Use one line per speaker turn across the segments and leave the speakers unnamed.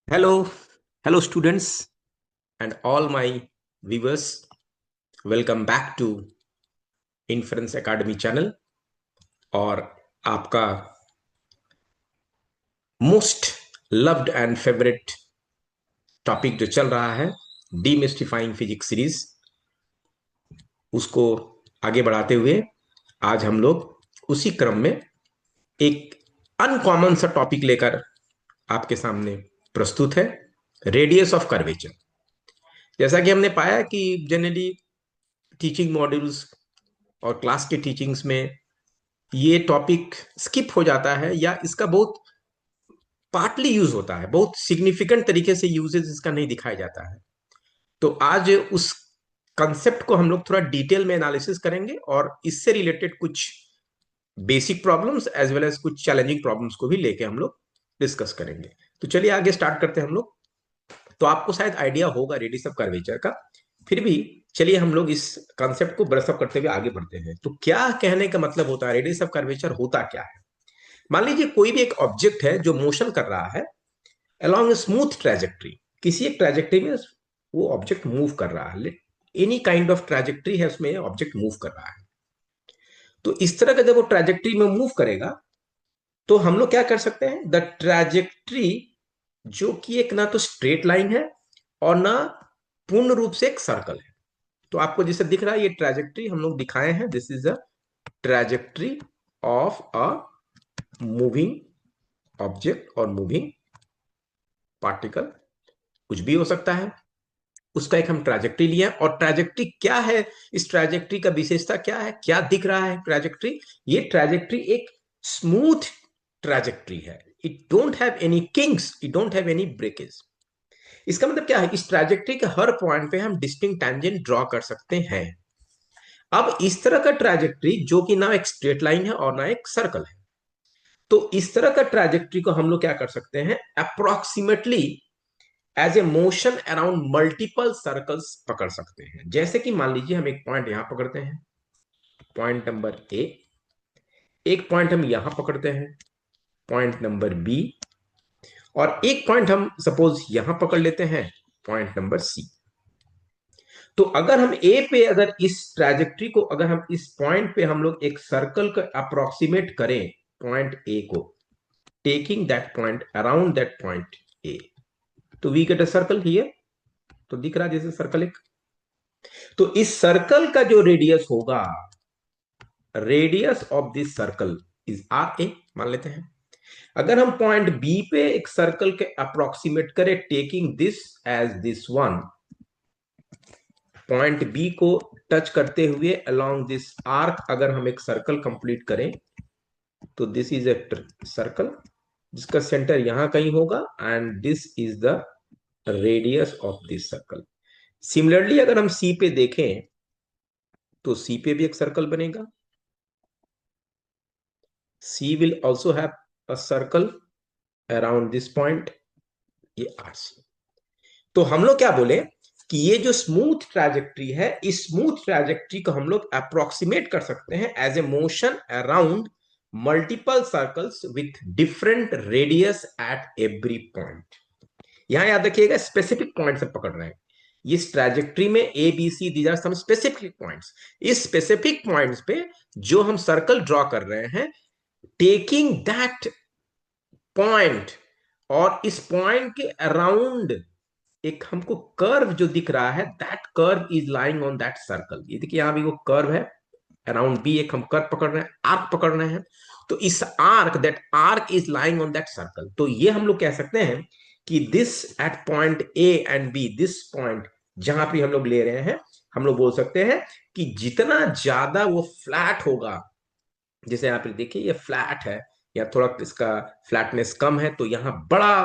Hello, hello students and all my viewers. Welcome back to Inference Academy channel और आपका most loved and favourite topic जो चल रहा है डीमिस्टिफाइंग फिजिक्स सीरीज, उसको आगे बढ़ाते हुए आज हम लोग उसी क्रम में एक अनकॉमन सा टॉपिक लेकर आपके सामने प्रस्तुत है, रेडियस ऑफ कर्वेचर। जैसा कि हमने पाया कि जनरली टीचिंग मॉड्यूल्स और क्लास के टीचिंग्स में ये टॉपिक स्किप हो जाता है या इसका बहुत पार्टली यूज होता है, बहुत सिग्निफिकेंट तरीके से यूजेस इसका नहीं दिखाया जाता है। तो आज उस कंसेप्ट को हम लोग थोड़ा डिटेल में एनालिसिस करेंगे और इससे रिलेटेड कुछ basic problems as well as कुछ चैलेंजिंग प्रॉब्लम्स को भी लेके हम लोग डिस्कस करेंगे। तो चलिए आगे स्टार्ट करते हैं हम लोग। तो आपको शायद आइडिया होगा रेडियस ऑफ कर्वेचर का, फिर भी चलिए हम लोग इस कंसेप्ट को ब्रश अप करते हुए आगे बढ़ते हैं। तो क्या कहने का मतलब होता है, रेडियस ऑफ कर्वेचर होता क्या है? मान लीजिए कोई भी एक ऑब्जेक्ट है जो मोशन कर रहा है अलोंग स्मूथ ट्रेजेक्ट्री, किसी एक ट्रेजेक्ट्री में वो ऑब्जेक्ट मूव कर रहा है, एनी काइंड ऑफ ट्रेजेक्ट्री है उसमें ऑब्जेक्ट मूव कर रहा है। तो इस तरह का जब वो ट्रेजेक्ट्री में मूव करेगा तो हम लोग क्या कर सकते हैं, द ट्रेजेक्ट्री जो कि एक ना तो स्ट्रेट लाइन है और ना पूर्ण रूप से एक सर्कल है। तो आपको जिसे दिख रहा है ये ट्रेजेक्ट्री हम लोग दिखाए हैं, this is a trajectory of a moving object और मूविंग पार्टिकल, कुछ भी हो सकता है। उसका एक हम ट्रैजेक्टरी लिया और ट्रैजेक्टरी क्या है, इस ट्रैजेक्टरी का विशेषता क्या है, क्या दिख रहा है ट्रैजेक्टरी? ये ट्रैजेक्टरी एक स्मूथ ट्रैजेक्टरी है, it don't have any Kings, it don't have any breakage. इसका मतलब क्या है, इस ट्रैजेक्टरी के हर पॉइंट पे हम डिस्टिंक्ट टैंजेंट ड्रॉ कर सकते हैं। अब इस तरह का ट्रैजेक्टरी जो कि ना एक स्ट्रेट लाइन है और ना एक सर्कल है, तो इस तरह का ट्रैजेक्टरी को हम लोग क्या कर सकते हैं, approximately as a motion around multiple circles पकड़ सकते हैं। जैसे कि मान लीजिए हम एक पॉइंट यहां पकड़ते हैं, पॉइंट नंबर ए, एक पॉइंट हम यहां पकड़ते हैं, पॉइंट नंबर बी, और एक पॉइंट हम सपोज यहां पकड़ लेते हैं, पॉइंट नंबर सी। तो अगर हम ए पे, अगर इस ट्रैजेक्टरी को, अगर हम इस पॉइंट पे हम लोग एक सर्कल को अप्रोक्सीमेट करें, पॉइंट ए को, taking that point around that point A, तो we get a circle here. तो दिख रहा है जैसे सर्कल एक। तो इस सर्कल का जो रेडियस होगा, radius of this circle is R A, मान लेते हैं। अगर हम पॉइंट बी पे एक सर्कल के अप्रोक्सीमेट करें, taking this as this one, point B को टच करते हुए अलोंग दिस आर्क अगर हम एक सर्कल कंप्लीट करें, तो दिस इज ए सर्कल जिसका सेंटर यहां कहीं होगा and this is the radius of this circle. Similarly अगर हम सी पे देखें तो सी पे भी एक सर्कल बनेगा, C will also have a circle around this point, ये आर सी। तो हम लोग क्या बोले कि ये जो स्मूथ ट्रैजेक्टरी है, इस स्मूथ ट्रैजेक्टरी को हम लोग अप्रोक्सीमेट कर सकते हैं as a motion around multiple circles with different radius at every point. यहां याद रखिएगा स्पेसिफिक पॉइंट से पकड़ रहे हैं, इस ट्रैजेक्टरी में A B C these are some specific points. इस स्पेसिफिक पॉइंट्स पे जो हम सर्कल ड्रॉ कर रहे हैं, टेकिंग दैट पॉइंट, और इस पॉइंट के अराउंड एक हमको कर्व जो दिख रहा है, that curve is lying on that circle. ये देखिए यहां भी वो कर्व है, अराउंड बी एक हम कर्व पकड़ रहे हैं, आर्क पकड़ रहे हैं। तो इस arc, that arc is lying on that circle. तो ये हम लोग कह सकते हैं कि this at point A and B, this point जहां पे हम लोग ले रहे हैं, हम लोग बोल सकते हैं कि जितना ज्यादा वो फ्लैट होगा, जैसे यहाँ पे देखिए ये फ्लैट है या थोड़ा इसका फ्लैटनेस कम है, तो यहाँ बड़ा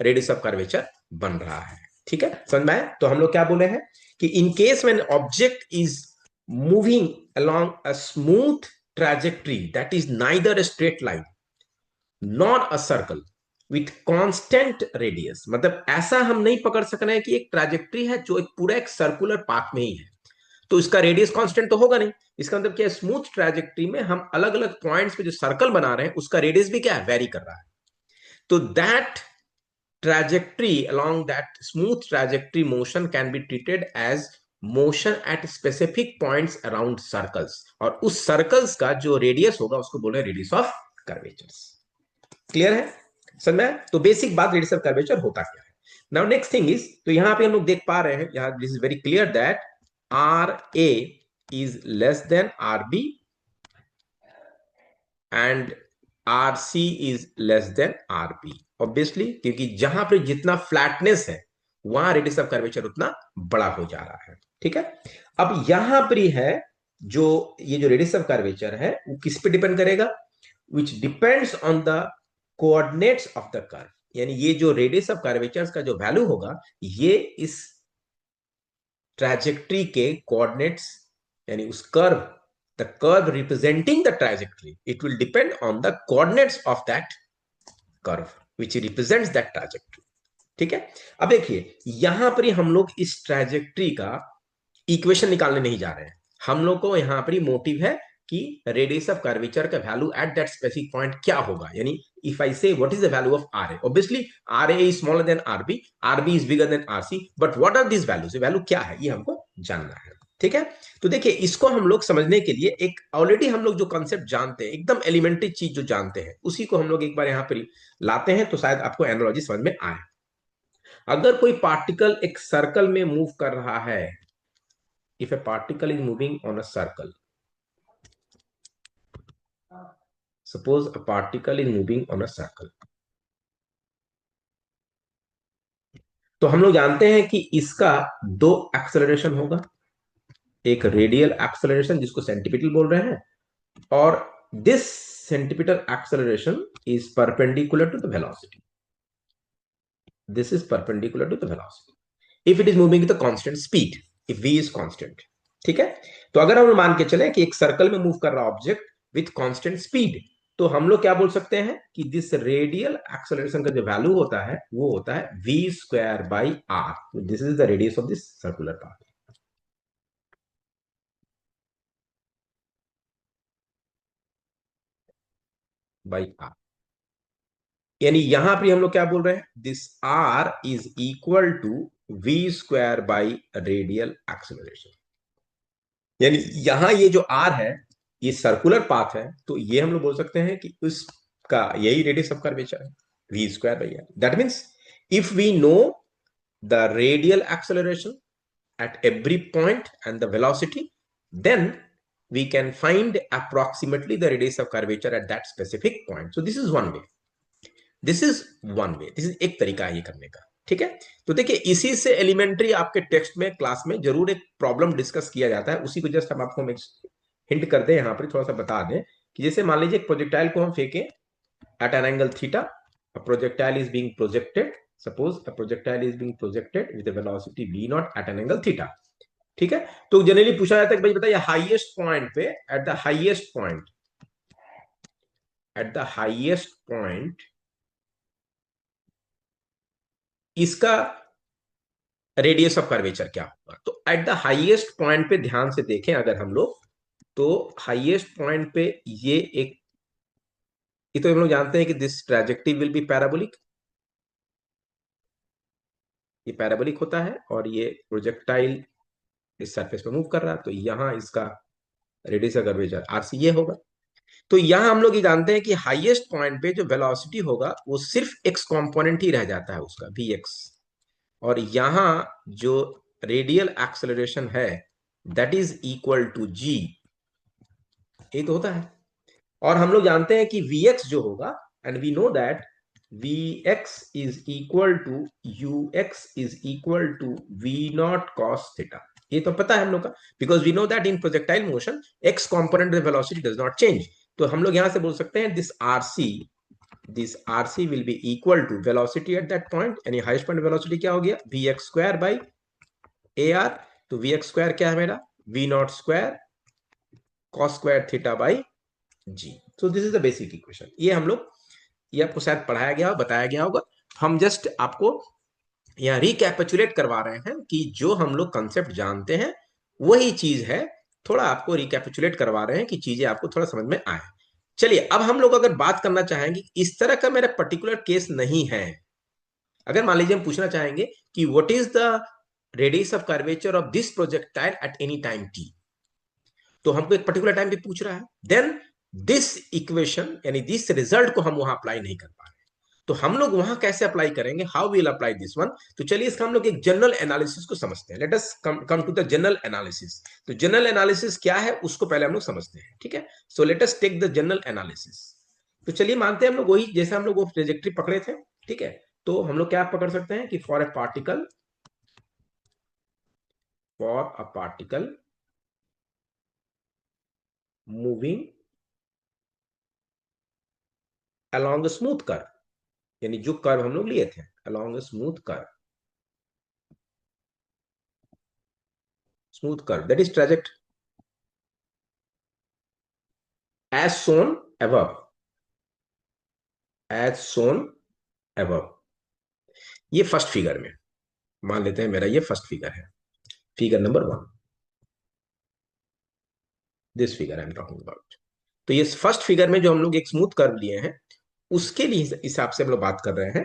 रेडियस ऑफ कर्वेचर बन रहा है। ठीक है, समझ में आया? तो हम लोग क्या बोले हैं कि in case when object is moving along a smooth trajectory that is neither a straight line nor a circle with constant radius, मतलब ऐसा हम नहीं पकड़ सक रहे हैं कि एक ट्रैजेक्टरी है जो एक पूरा एक सर्कुलर पाथ में ही है, तो इसका रेडियस कांस्टेंट तो होगा नहीं। इसका मतलब क्या है, स्मूथ ट्रैजेक्टरी में हम अलग अलग पॉइंट्स पे जो सर्कल बना रहे हैं उसका रेडियस भी क्या है, वेरी कर रहा है। तो that trajectory along that smooth trajectory motion can be treated as motion at specific points around circles, और उस सर्कल्स का जो रेडियस होगा उसको बोल रहे हैं रेडियस ऑफ कर्वेचर्स। क्लियर है समझ में? तो बेसिक बात रेडियस ऑफ कर्वेचर होता क्या है। नाउ नेक्स्ट थिंग इज, तो यहां पे हम लोग देख पा रहे हैं, यहां this is very clear that R A is less than R B and R C is less than R B, obviously, क्योंकि जहां पर जितना फ्लैटनेस है वहां रेडियस ऑफ कर्वेचर उतना बड़ा हो जा रहा है। ठीक है, अब यहां पर ही है जो ये जो रेडियस ऑफ कर्वेचर है वो किस पे डिपेंड करेगा, which depends on the coordinates of the curve, यानी ये जो रेडियस ऑफ कर्वेचर का जो वैल्यू होगा ये इस ट्रैजेक्टरी के कोऑर्डिनेट्स, यानी उस curve, the curve representing the trajectory, it will depend on the coordinates of that curve which represents that trajectory. ठीक है, अब देखिए यहां पर ही हम लोग इस ट्रैजेक्टरी का इक्वेशन निकालने नहीं जा रहे हैं, हम लोग को यहां पर ही मोटिव है कि रेडियस ऑफ कर्वेचर का value at that specific point क्या होगा, यानी if I say what is the value of R A, obviously R A is smaller than R B is bigger than R C, but what are this values, value क्या है ये हमको जानना है। ठीक है, तो देखिए इसको हम लोग समझने के लिए एक ऑलरेडी हम लोग जो कॉन्सेप्ट जानते हैं, एकदम एलिमेंट्री चीज जो जानते हैं उसी को हम लोग एक बार यहां पर लाते हैं, तो शायद आपको एनालॉजी समझ में आए। अगर कोई पार्टिकल एक सर्कल में मूव कर रहा है, if A particle is moving on a circle, suppose a particle is moving on a circle, तो हम लोग जानते हैं कि इसका दो एक्सेलरेशन होगा, एक रेडियल एक्सेलरेशन जिसको सेंटीपिटल बोल रहे हैं, और this centripetal acceleration is perpendicular to the velocity, this is perpendicular to the velocity if it is moving with a constant speed, if v is constant. ठीक है, तो अगर हम लोग मान के चले कि एक सर्कल में मूव कर रहा ऑब्जेक्ट विथ कांस्टेंट स्पीड, तो हम लोग क्या बोल सकते हैं कि दिस रेडियल एक्सेलरेशन का जो वैल्यू होता है वो होता है v square by R, this is the radius of this circular path by R, यानी यहां पर हम लोग क्या बोल रहे हैं, this R is equal to v square by radial acceleration, यानी यहां ये जो आर है ये सर्कुलर पाथ है, तो ये हम लोग बोल सकते हैं कि उसका यही रेडियस ऑफ कर्वेचर है, v square by R. That means if we know the radial acceleration at every point and the velocity, then we can find approximately the radius of curvature at that specific point. So this is one way, this is one way, this is एक तरीका है ये करने का। ठीक है, तो देखिए इसी से एलिमेंट्री आपके टेक्स्ट में क्लास में जरूर एक प्रॉब्लम डिस्कस किया जाता है, उसी को जस्ट हम आपको हिंट कर दें यहाँ पर, थोड़ा सा बता दें कि जैसे मान लीजिए एक प्रोजेक्टाइल को हम फेंकें at an angle theta, a projectile is being projected, suppose a projectile is being projected with a velocity v naught at an angle theta। ठीक है, तो जनरली पूछा जाता है कि भाई बताइए हाईएस्ट पॉइंट पे, एट द हाईएस्ट पॉइंट इसका रेडियस ऑफ कर्वेचर क्या होगा। तो एट द हाईएस्ट पॉइंट पे ध्यान से देखें अगर हम लोग, तो हाईएस्ट पॉइंट पे ये एक, ये तो हम लोग जानते हैं कि this trajectory will be parabolic, ये पैराबोलिक होता है, और ये प्रोजेक्टाइल इस सरफेस पे मूव कर रहा है, तो यहां इसका रेडियस ऑफ कर्वेचर आरसी ये होगा। तो यहां हम लोग ये जानते हैं कि हाईएस्ट पॉइंट पे जो वेलोसिटी होगा वो सिर्फ एक्स कंपोनेंट ही रह जाता है उसका वी एक्स, और यहां जो रेडियल एक्सेलरेशन है दैट इज इक्वल टू जी, ये तो होता है। और हम लोग जानते हैं कि वी एक्स जो होगा, and we know that Vx is equal to Ux is equal to V naught cos theta, ये तो पता है हम लोग का, because we know that in projectile motion x component of velocity does not change, तो हम लोग यहां से बोल सकते हैं this RC will be equal to velocity at that point, यानी हाईएस्ट पॉइंट वेलोसिटी क्या हो गया v x square by A R, तो वी एक्स स्क्वायर क्या है मेरा v naught square cos square theta by g. So this is the basic equation, ये हम लोग, ये आपको शायद पढ़ाया गया बताया गया होगा, हम जस्ट आपको यहाँ रिकैपिचुलेट करवा रहे हैं कि जो हम लोग कंसेप्ट जानते हैं वही चीज है, थोड़ा आपको रिकैपिचुलेट करवा रहे हैं कि चीजें आपको थोड़ा समझ में आए। चलिए अब हम लोग अगर बात करना चाहेंगे, इस तरह का मेरा पर्टिकुलर केस नहीं है, अगर मान लीजिए हम पूछना चाहेंगे कि what is the radius of curvature of this projectile at any time T, तो हमको एक पर्टिकुलर टाइम पे पूछ रहा है, देन दिस इक्वेशन यानी दिस रिजल्ट को हम वहां अप्लाई नहीं कर पा रहे, तो हम लोग वहां कैसे अप्लाई करेंगे, how will apply this one. तो चलिए इसका हम लोग एक जनरल एनालिसिस को समझते हैं। Let us come to the general analysis. तो जनरल एनालिसिस क्या है उसको पहले हम लोग समझते हैं, ठीक है। So let us take the general analysis. तो चलिए मानते हैं हम लोग वही जैसे हम लोग वो ट्रेजेक्ट्री पकड़े थे, ठीक है। तो हम लोग क्या पकड़ सकते हैं कि for a particle moving along a smooth curve, यानी जो कर्व हम लोग लिए थे along a smooth curve that is trajectory as shown above, as shown above। ये फर्स्ट फिगर में मान लेते हैं मेरा ये फर्स्ट फिगर है, figure number 1, this figure I am talking about. तो ये फर्स्ट फिगर में जो हम लोग एक स्मूथ कर्व लिए हैं उसके लिए हिसाब से हम लोग बात कर रहे हैं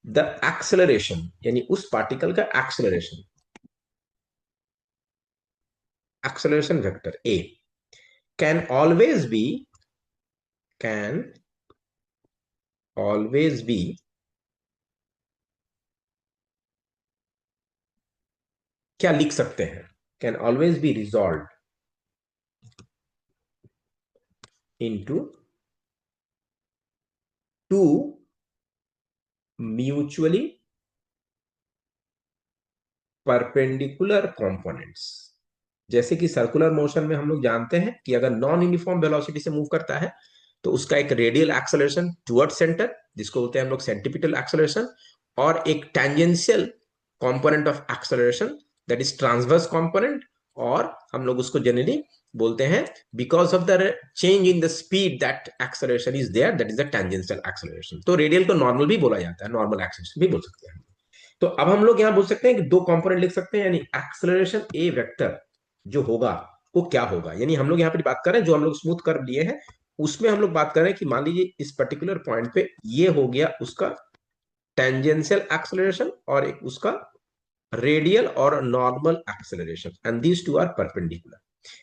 द एक्सेलरेशन, यानी उस पार्टिकल का acceleration, acceleration vector A can always be, can always be क्या लिख सकते हैं, can always be resolve into two mutually perpendicular components. जैसे कि सर्कुलर मोशन में हम लोग जानते हैं कि अगर नॉन यूनिफॉर्म वेलोसिटी से मूव करता है तो उसका एक रेडियल एक्सेलरेशन टुवर्ड सेंटर जिसको बोलते हैं हम लोग सेंटीपिटल एक्सेलरेशन, और एक tangential component of acceleration that is transverse component, और हम लोग उसको जनरली बोलते हैं because of the change in the speed that acceleration is there, that is the tangential acceleration. तो रेडियल को नॉर्मल भी बोला जाता है, नॉर्मल एक्सेलरेशन भी बोल सकते हैं। तो अब हम लोग यहां बोल सकते हैं कि दो कंपोनेंट लिख सकते हैं, यानी एक्सेलरेशन ए वेक्टर जो होगा वो क्या होगा, यानी हम लोग यहाँ पर बात कर रहे हैं जो हम लोग स्मूथ कर्व लिए हैं उसमें हम लोग बात कर रहे हैं कि मान लीजिए इस पर्टिकुलर पॉइंट पे ये हो गया उसका टेंजेंशियल एक्सेलरेशन और एक उसका रेडियल और normal acceleration, and these two are perpendicular,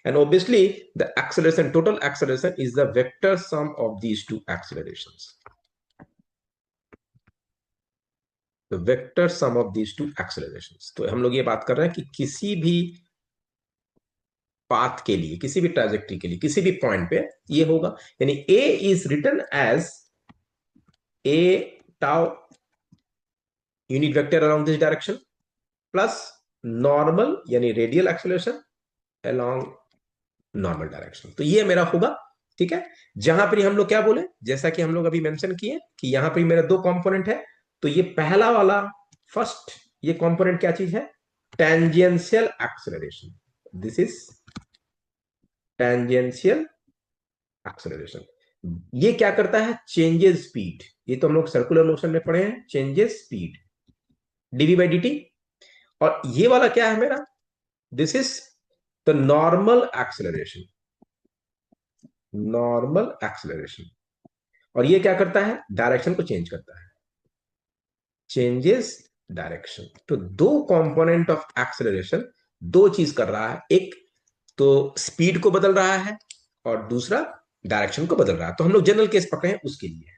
and obviously the acceleration, total acceleration is the vector sum of these two accelerations, the vector sum of these two accelerations. तो हम लोग ये बात कर रहे हैं कि किसी भी पाथ के लिए, किसी भी ट्रैजेक्टरी के लिए, किसी भी पॉइंट पे ये होगा, यानी A is written as A tau unit vector along this direction plus normal यानी radial acceleration along normal direction. तो ये मेरा होगा, ठीक है। जहां पर हम लोग क्या बोले, जैसा कि हम लोग अभी मेंशन किए कि यहां पर मेरा दो कंपोनेंट है, तो ये पहला वाला फर्स्ट ये कंपोनेंट क्या चीज है, tangential acceleration, this is tangential acceleration. ये क्या करता है, चेंजेस स्पीड, ये तो हम लोग सर्कुलर मोशन में पढ़े हैं, changes speed dv by dt। और ये वाला क्या है मेरा, this is the normal acceleration, normal acceleration. और ये क्या करता है, डायरेक्शन को चेंज करता है, चेंजेस डायरेक्शन। तो दो कंपोनेंट ऑफ एक्सेलरेशन दो चीज कर रहा है, एक तो स्पीड को बदल रहा है और दूसरा डायरेक्शन को बदल रहा है। तो हम लोग जनरल केस पकड़े हैं उसके लिए,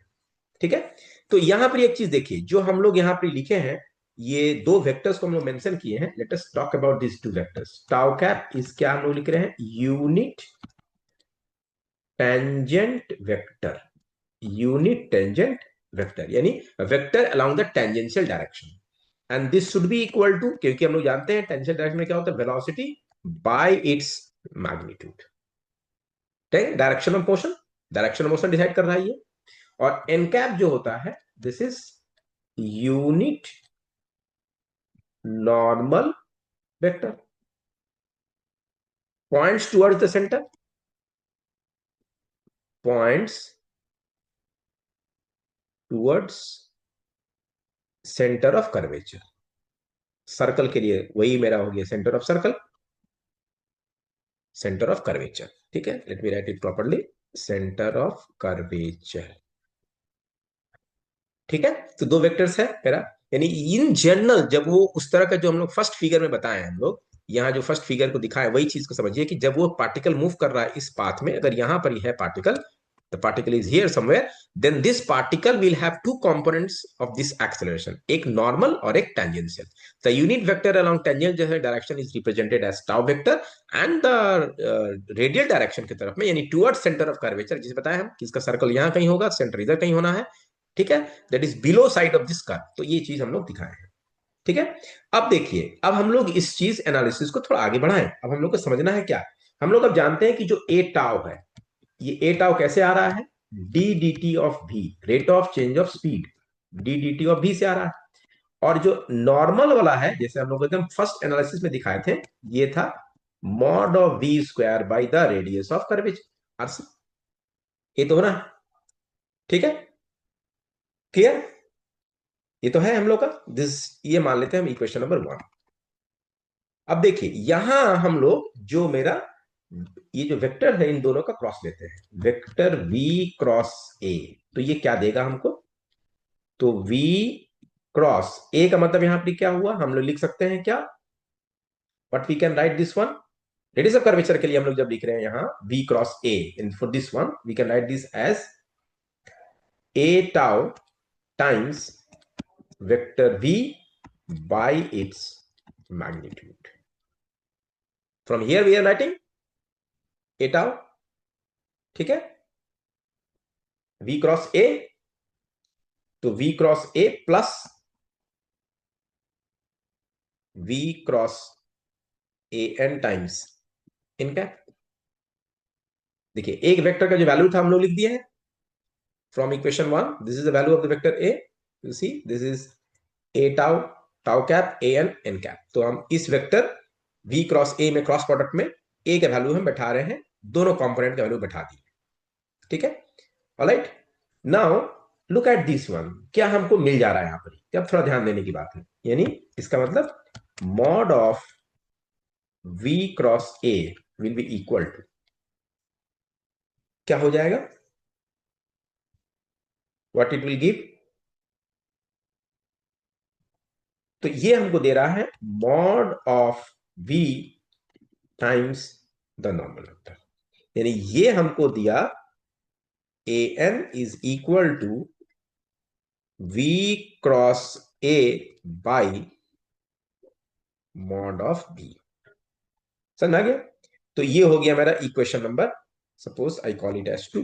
ठीक है। तो यहां पर एक चीज देखिए, जो हम लोग यहां पर लिखे हैं ये दो वेक्टर्स को हम लोग मेंशन किए हैं, let us talk about this two vectors. Tau cap इस क्या हम लोग लिख रहे हैं, unit tangent vector, unit tangent vector यानी vector along the tangential direction, and this should be equal to, क्योंकि हम लोग जानते हैं टेंजेंशियल डायरेक्शन में क्या होता है, velocity bye its magnitude, direction of motion, direction of motion decide कर रहा है ये। और एन कैप जो होता है, this is unit normal vector, points towards the centre, points towards centre of curvature. Circle के लिए वही मेरा हो गया centre of circle, centre of curvature, ठीक है। Let me right it properly, centre of curvature, ठीक है। तो दो वेक्टर्स है मेरा, यानी इन जनरल जब वो उस तरह का जो हम लोग फर्स्ट फिगर में बताए हैं हम लोग, यहाँ जो फर्स्ट फिगर को दिखाया वही चीज को समझिए कि जब वो पार्टिकल मूव कर रहा है इस पाथ में, अगर यहां पर ही है particle, the particle is here somewhere, then this particle will have two components of this acceleration, एक normal और एक tangential. The unit vector along tangential direction is represented as tau vector, and the radial direction की तरफ में यानी towards center of curvature, जिसे बताया हम कि इसका सर्कल यहाँ कहीं होगा, सेंटर इधर कहीं होना है, ठीक है, that is below side of this curve. तो ये चीज हम लोग दिखाए हैं, ठीक है। अब देखिए, अब हम लोग इस चीज एनालिसिस को थोड़ा आगे बढ़ाएं। अब हम लोग को समझना है क्या, हम लोग अब जानते हैं कि जो ए टाउ है, ये ए टाउ कैसे आ रहा है, डी डी टी ऑफ भी, rate of change of speed, D d t of भी से आ रहा है। और जो नॉर्मल वाला है, जैसे हम लोग एकदम फर्स्ट एनालिसिस में दिखाए थे, ये था mod of v square by the radius of curvature. ये तो हो ना, ठीक है, क्लियर, ये तो है हम लोग का दिस, ये मान लेते हैं हम इक्वेशन नंबर 1। अब देखिए यहां हम लोग जो मेरा ये जो वेक्टर है इन दोनों का क्रॉस लेते हैं, वेक्टर v क्रॉस a, तो ये क्या देगा हमको, तो v क्रॉस a का मतलब यहां पर क्या हुआ, हम लोग लिख सकते हैं क्या, but we can write this one, radius of curvature के लिए हम लोग जब लिख रहे हैं यहां v cross a, in for this one we can write this as a tau times vector v by its magnitude. From here we are writing a tau, ठीक है, v क्रॉस a, तो v cross a plus v cross a n times इनका। देखिए एक vector का जो value था हम लोग लिख दिए हैं from equation 1, this is the value of the vector a, you see this is a tau, tau cap a n n cap. तो हम इस वेक्टर v क्रॉस a में क्रॉस प्रोडक्ट में a का वैल्यू हम बैठा रहे हैं, दोनों कंपोनेंट का वैल्यू बैठा दिए, ठीक है। Alright, now look at this one, क्या हमको मिल जा रहा है यहां पर, अब थोड़ा ध्यान देने की बात है, यानी इसका मतलब mod of v cross a will be equal to, क्या हो जाएगा, व्हाट इट विल गिव, तो ये हमको दे रहा है mod of v times the normal vector, यानी ये हमको दिया a n is equal to v cross a by mod of b, समझ आ गया। तो ये हो गया मेरा equation number, suppose I call it as 2।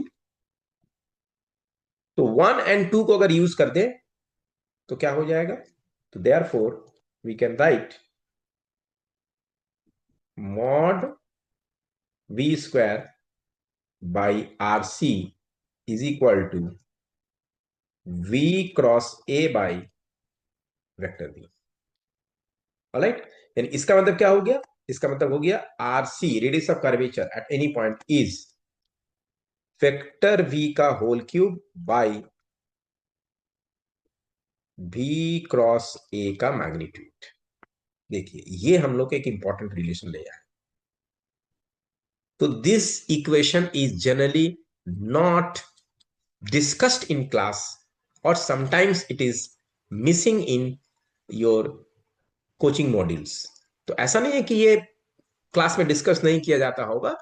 तो 1 एंड 2 को अगर यूज कर दे तो क्या हो जाएगा, तो therefore we can write mod v square by R C is equal to v cross a by vector b, alright. यानी इसका मतलब क्या हो गया, इसका मतलब हो गया R C, radius of curvature at any point, is vector v का whole cube by v cross a का मैग्नीट्यूड। देखिए ये हम लोग एक इंपॉर्टेंट रिलेशन ले आए। तो this equation is generally not discussed in class, और sometimes it is missing in your coaching modules. तो ऐसा नहीं है कि ये क्लास में डिस्कस नहीं किया जाता होगा,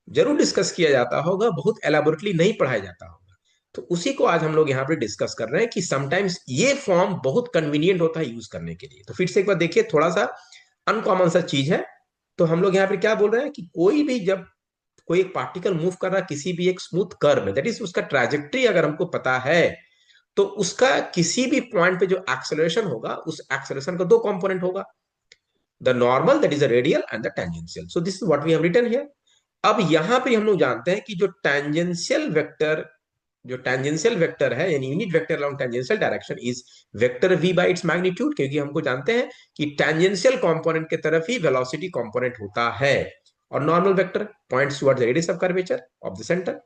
जरूर डिस्कस किया जाता होगा, बहुत एलाबोरेटली नहीं पढ़ाया जाता होगा। तो उसी को आज हम लोग यहाँ पे डिस्कस कर रहे हैं कि समटाइम्स ये फॉर्म बहुत कन्वीनियंट होता है यूज करने के लिए। तो फिर से एक बार देखिए, थोड़ा सा अनकॉमन सा चीज है। तो हम लोग यहाँ पे क्या बोल रहे हैं कि कोई भी जब कोई एक पार्टिकल मूव कर रहा है किसी भी एक स्मूथ कर्व में, दैट इज उसका ट्रैजेक्टरी अगर हमको पता है, तो उसका किसी भी पॉइंट पे जो एक्सेलरेशन होगा, उस एक्सेलरेशन का दो कंपोनेंट होगा, the normal that is a radial and the tangential. So this is what we have written here. अब यहां पे हम लोग जानते हैं कि जो टेंजेंशियल वेक्टर है यानी unit vector along tangential direction is vector v bye its magnitude, क्योंकि हमको जानते हैं कि टेंजेंशियल कंपोनेंट की तरफ ही वेलोसिटी कंपोनेंट होता है, और normal vector points towards the radius of curvature of the centre.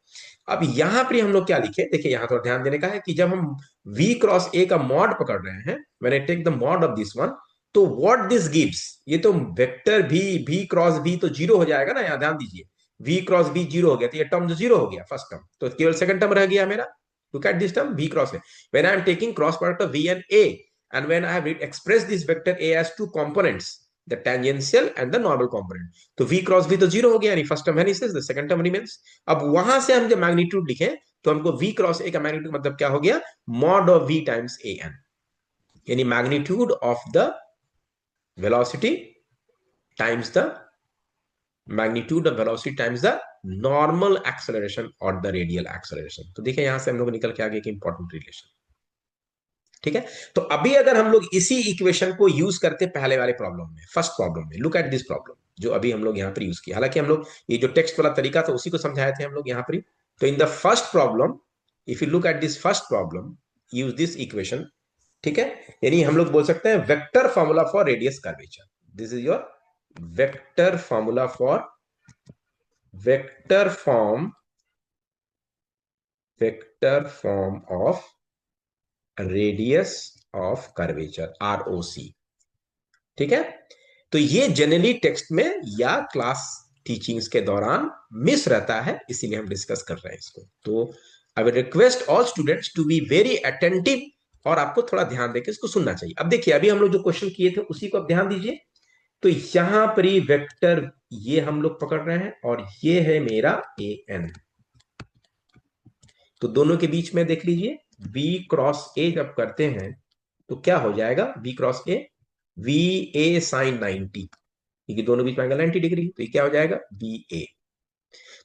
अब यहां पर हम लोग क्या लिखे, देखिए यहां थोड़ा ध्यान देने का है कि जब हम v क्रॉस a का मॉड पकड़ रहे हैं, when I take the mod of this one, तो व्हाट दिस गिव्स, ये तो वेक्टर v क्रॉस v तो जीरो हो जाएगा ना, यहां ध्यान दीजिए, v क्रॉस v जीरो हो गया, तो ये टर्म जो जीरो हो गया फर्स्ट टर्म, तो केवल सेकंड टर्म रह गया मेरा, look at this term v cross है, when I am taking cross product of v and a, and when I have expressed this vector A as two components, the tangential and the normal component, तो v cross v तो zero हो गया, यानी first term vanishes, the second term remains. अब वहां से हम जब मैग्नीट्यूड लिखें तो हमको v क्रॉस a का मैग्नीट्यूड मतलब क्या हो गया, mod of v times a n, यानी magnitude of the velocity times the magnitude of velocity times the normal acceleration और द रेडियल एक्सेलरेशन। तो देखिए यहां से हम लोग निकल के आ गए कि इंपॉर्टेंट रिलेशन। ठीक है, तो अभी अगर हम लोग इसी इक्वेशन को यूज करते पहले वाले प्रॉब्लम में, फर्स्ट प्रॉब्लम में, लुक एट दिस प्रॉब्लम जो अभी हम लोग यहां पर यूज किया, हालांकि हम लोग ये जो टेक्स्ट वाला तरीका था उसी को समझाए थे हम लोग यहां पर। तो in the first problem, if you look at this first problem, use this equation. ठीक है, यानी हम लोग बोल सकते हैं vector formula for radius curvature, this is your vector formula for vector form of radius of curvature, ROC. ठीक है, तो ये जनरली टेक्स्ट में या क्लास टीचिंग्स के दौरान मिस रहता है, इसीलिए हम डिस्कस कर रहे हैं इसको। तो I will request all students to be very attentive, और आपको थोड़ा ध्यान देकर इसको सुनना चाहिए। अब देखिए अभी हम लोग जो क्वेश्चन किए थे उसी को आप ध्यान दीजिए। तो यहां पर ही वेक्टर ये हम लोग पकड़ रहे हैं और ये है मेरा ए एन। तो दोनों के बीच में देख लीजिए, v क्रॉस ए जब करते हैं तो क्या हो जाएगा, v cross A, v A sine 90, क्योंकि दोनों बीच में एंगल 90 डिग्री, तो ये क्या हो जाएगा, वी ए।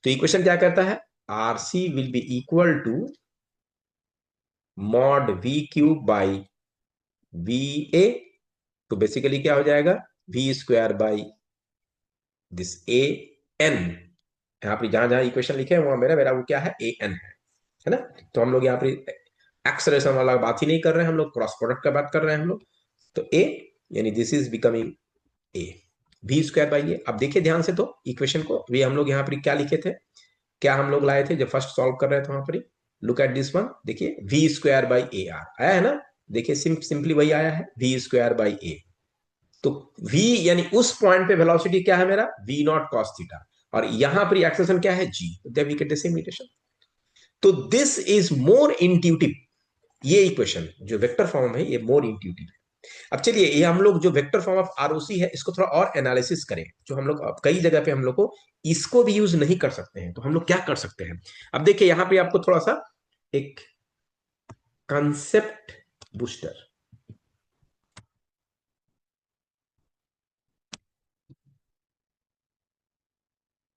तो इक्वेशन क्या कहता है, R C will be equal to mod v cube by v A. तो बेसिकली क्या हो जाएगा, v square by this A N. यहाँ पर जहां जहां इक्वेशन लिखे हैं वहां मेरा मेरा वो क्या है, ए एन है ना। तो हम लोग यहाँ पर एक्सलेशन वाला बात ही नहीं कर रहे हैं, हम लोग क्रॉस प्रोडक्ट का बात कर रहे हैं हम लोग। तो ए यानी this is becoming A V square by A. अब देखिए ध्यान से, तो इक्वेशन को भी हम लोग यहाँ पर क्या लिखे थे, क्या हम लोग लाए थे जब फर्स्ट सॉल्व कर रहे थे वहां पर, लुक एट दिस वन, देखिए v square by A R आया है ना। देखिए सिंपली वही आया है, वी स्क्वायर बाई ए। तो v यानी उस पॉइंट पे वेलोसिटी क्या है मेरा, v नॉट कॉस थीटा, और यहां पर एक्सेलरेशन क्या है, g। Then we get the same equation. तो दिस इज मोर इंट्यूटिव, ये इक्वेशन जो वेक्टर फॉर्म है ये मोर इंट्यूटिव है। अब चलिए ये हम लोग जो वेक्टर फॉर्म ऑफ आरओसी है इसको थोड़ा और एनालिसिस करें, जो हम लोग कई जगह पे हम लोग को इसको भी यूज नहीं कर सकते हैं, तो हम लोग क्या कर सकते हैं। अब देखिए यहां पे आपको थोड़ा सा एक कंसेप्ट बूस्टर,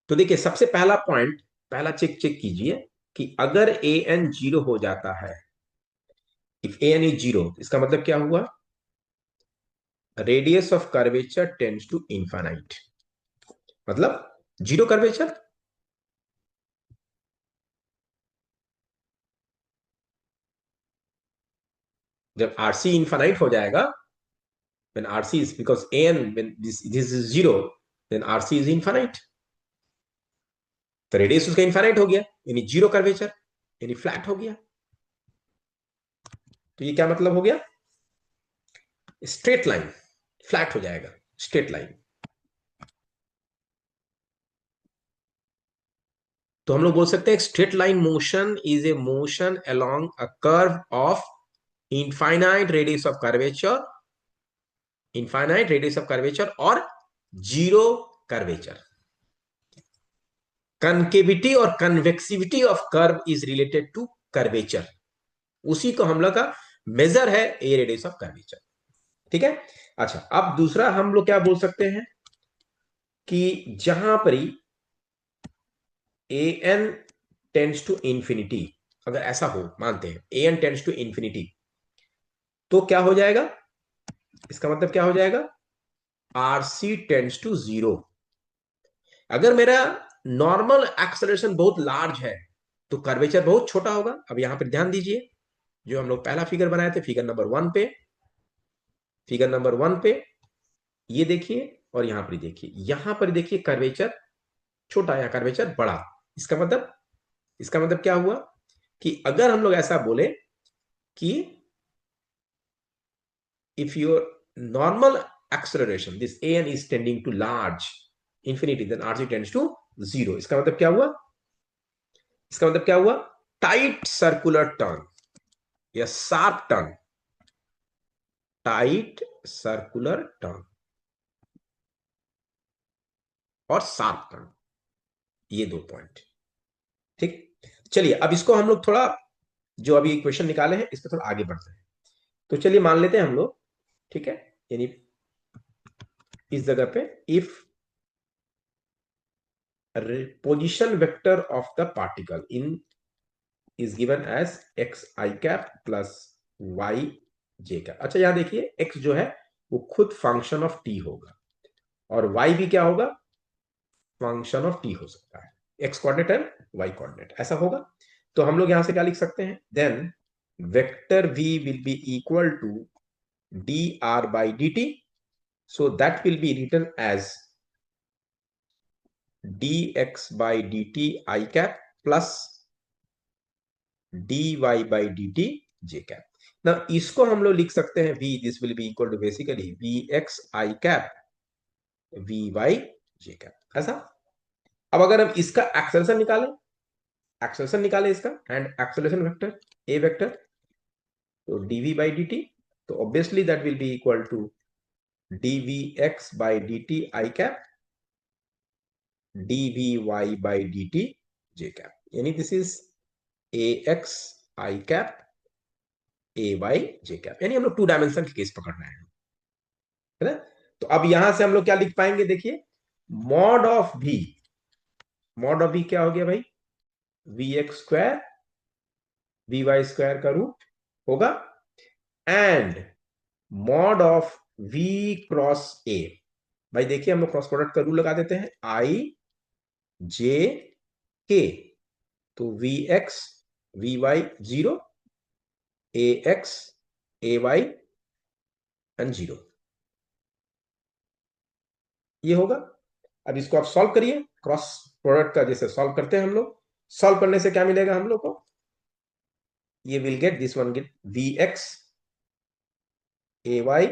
तो देखिए सबसे पहला पॉइंट, पहला चेक चेक कीजिए कि अगर ए एन जीरो हो जाता है, if a n is zero, इसका मतलब क्या हुआ, radius of curvature tends to infinite, मतलब जीरो कर्वेचर। जब आरसी इनफाइनाइट हो जाएगा, when RC is, because AN, when this is zero, then RC is infinite, तो रेडियस उसका इनफाइनाइट हो गया, यानी जीरो कर्वेचर, यानी फ्लैट हो गया। तो ये क्या मतलब हो गया, स्ट्रेट लाइन फ्लैट हो जाएगा, स्ट्रेट लाइन। तो हम लोग बोल सकते हैं straight line motion is a motion along a curve of infinite radius of curvature, infinite radius of curvature और जीरो कर्वेचर। कनकेविटी और convexity of curve is related to curvature, उसी को हम लोग का मेजर है ए रेडियस ऑफ कर्वेचर। ठीक है, अच्छा अब दूसरा हम लोग क्या बोल सकते हैं कि जहां पर a n tends to infinity, अगर ऐसा हो मानते हैं a n tends to infinity, तो क्या हो जाएगा, इसका मतलब क्या हो जाएगा, r c tends to zero. अगर मेरा नॉर्मल एक्सेलरेशन बहुत लार्ज है तो कर्वेचर बहुत छोटा होगा। अब यहां पर ध्यान दीजिए, जो हम लोग पहला फिगर बनाए थे, फिगर नंबर 1 पे, फिगर नंबर 1 पे ये देखिए, और यहां पर देखिए, यहां पर देखिए कर्वेचर छोटा या कर्वेचर बड़ा। इसका मतलब, इसका मतलब क्या हुआ कि अगर हम लोग ऐसा बोले कि if your normal acceleration, this an is tending to large infinity, then rc tends to zero। इसका मतलब क्या हुआ, इसका मतलब क्या हुआ, टाइट सर्कुलर टर्न या sharp turn, tight circular turn और शार्प टर्न, ये दो पॉइंट। ठीक, चलिए अब इसको हम लोग थोड़ा, जो अभी इक्वेशन निकाले हैं इस पर थोड़ा आगे बढ़ते हैं। तो चलिए मान लेते हैं हम लोग, ठीक है, यानी इस जगह पे if position vector of the particle in is given as x i cap plus y j cap. अच्छा यहां देखिए एक्स जो है वो खुद फंक्शन ऑफ टी होगा और वाई भी क्या होगा, फंक्शन ऑफ टी हो सकता है, x coordinate and y coordinate ऐसा होगा। तो हम लोग यहां से क्या लिख सकते हैं, then vector v will be equal to d r by d t, so that will be written as dx by dt I cap plus dy by dt j cap। ना इसको हम लोग लिख सकते हैं v, this will be equal to basically vx I cap vy j cap ऐसा। अब अगर हम इसका एक्सेलरेशन निकालें, इसका and acceleration vector a vector, तो dv by dt, तो obviously that will be equal to dvx by dt I cap dvy by dt j cap, यानी this is ax I cap ay j cap, यानी हम लोग 2 dimension के case पकड़ रहे हैं, है ना। तो अब यहां से हम लोग क्या लिख पाएंगे, देखिए mod of v, mod of v क्या हो गया भाई, vx स्क्वायर vy स्क्वायर का रूट होगा and mod of v cross a। भाई देखिए हम लोग क्रॉस प्रोडक्ट का रूल लगा देते हैं, i j k, तो vx vy 0, ax ay and 0, ये होगा। अब इसको आप सॉल्व करिए, क्रॉस प्रोडक्ट का जैसे सॉल्व करते हैं हम लोग, सॉल्व करने से क्या मिलेगा हम लोग को, ये will get this one get vx ay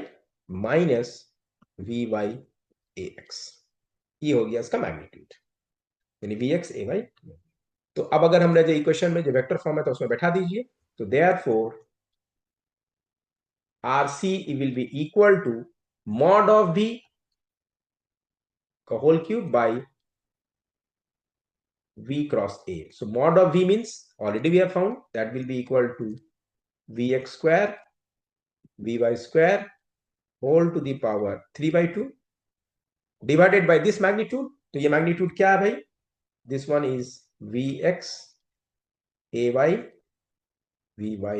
minus vy ax, ये हो गया इसका मैग्नीट्यूड, यानी vx ay। तो अब अगर हमने जो इक्वेशन में जो वेक्टर फॉर्म है तो उसमें बैठा दीजिए, तो therefore RC will be equal to mod of V का whole cube by V cross A. So mod of V means already we have found that will be equal to Vx square Vy square whole to the power 3 by 2 divided by this magnitude. तो ये magnitude क्या है भाई, this one is Vx Ay Vy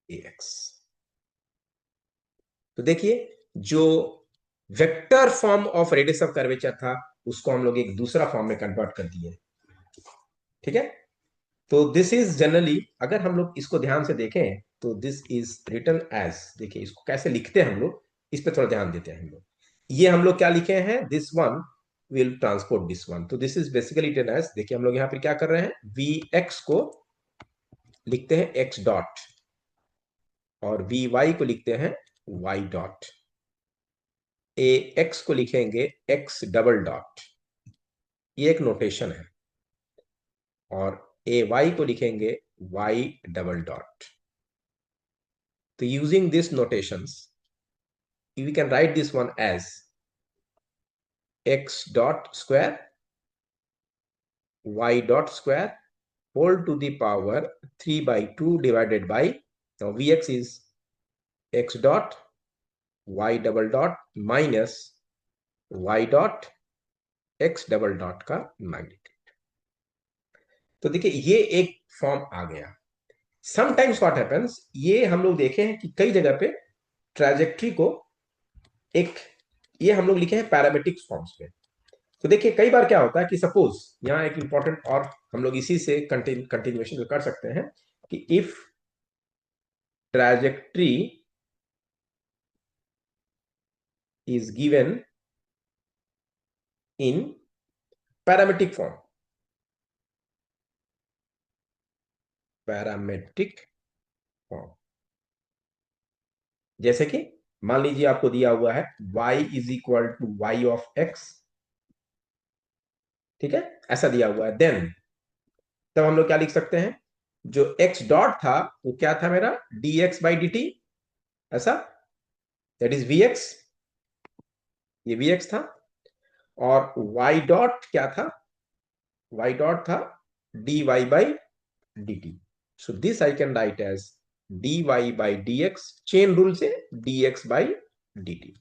Ax। तो देखिए जो vector form of radius of curvature था उसको हम लोग एक दूसरा फॉर्म में कन्वर्ट कर दिए, ठीक है। तो दिस इज जनरली, अगर हम लोग इसको ध्यान से देखें तो दिस इज रिटन एज, देखिए इसको कैसे लिखते हैं हम लोग, इस पे थोड़ा ध्यान देते हैं हम लोग। ये हम लोग क्या लिखे हैं, this one will transport this one, तो this is basically written as, देखिए हम लोग यहाँ पे क्या कर रहे हैं, वी एक्स को लिखते हैं एक्स डॉट और वी वाई को लिखते हैं वाई डॉट, ए एक्स को लिखेंगे एक्स डबल डॉट, ये एक नोटेशन है, और ए वाई को लिखेंगे वाई डबल डॉट। तो using this notations we can write this one as x dot square y dot square whole to the power 3 by 2 divided by, now vx is x dot y double dot minus y dot x double dot का magnitude. तो देखिए ये एक form आ गया। Sometimes what happens, ये हम लोग देखे हैं कि कई जगह पे ट्रैजेक्टरी को एक, ये हम लोग लिखे हैं पैरामेट्रिक फॉर्म्स में। तो देखिए कई बार क्या होता है कि सपोज यहां एक इंपॉर्टेंट, और हम लोग इसी से कंटिन्यूएशन कर सकते हैं कि if trajectory is given in parametric form, parametric form, जैसे कि मान लीजिए आपको दिया हुआ है y is equal to y of x, ठीक है, ऐसा दिया हुआ है, देन तब हम लोग क्या लिख सकते हैं, जो x डॉट था वो क्या था मेरा dx बाई dt, ऐसा, दैट इज वी एक्स, ये वी एक्स था। और वाई डॉट क्या था, वाई डॉट था d y by d t. So this I can write as d y by d x, chain rule से d x by d t.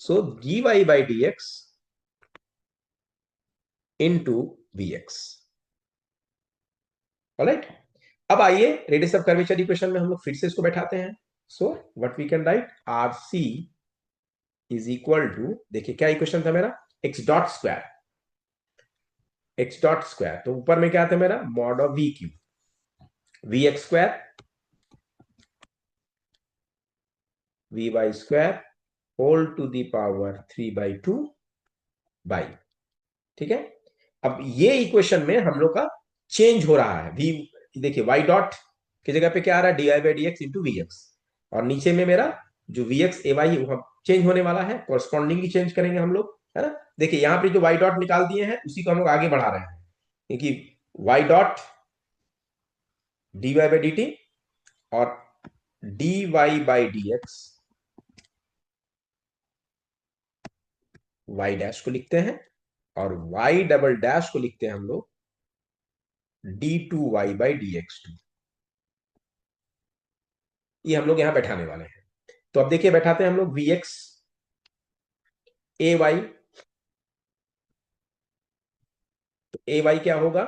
So d y by d x into v x. Alright, अब आइए radius of curvature equation में हम लोग फिर से इसको बैठाते हैं। So what we can write, r C is equal to, देखिए क्या इक्वेशन था मेरा, x dot square, x dot square, तो ऊपर में क्या था मेरा, mod of v cube, v x square v y square whole to the power 3/2 by, ठीक है। अब ये इक्वेशन में हम लोग का चेंज हो रहा है, वी देखिए वाई डॉट की जगह पे क्या आ रहा है, d i by d x into v x, और नीचे में मेरा जो वी एक्स ए वाई वो चेंज होने वाला है, कॉरस्पॉन्डिंगली चेंज करेंगे हम लोग, है ना। देखिए यहाँ पे जो वाई डॉट निकाल दिए हैं उसी को हम लोग आगे बढ़ा रहे हैं, क्योंकि y dot d y by d t और d y by d x, y dash को लिखते हैं, और वाई डबल डैश को लिखते हैं हम लोग d two y by d x two. ये हम लोग यहां बैठाने वाले हैं। तो अब देखिए बैठाते हैं हम लोग वी एक्स ए वाई, तो ए वाई क्या होगा,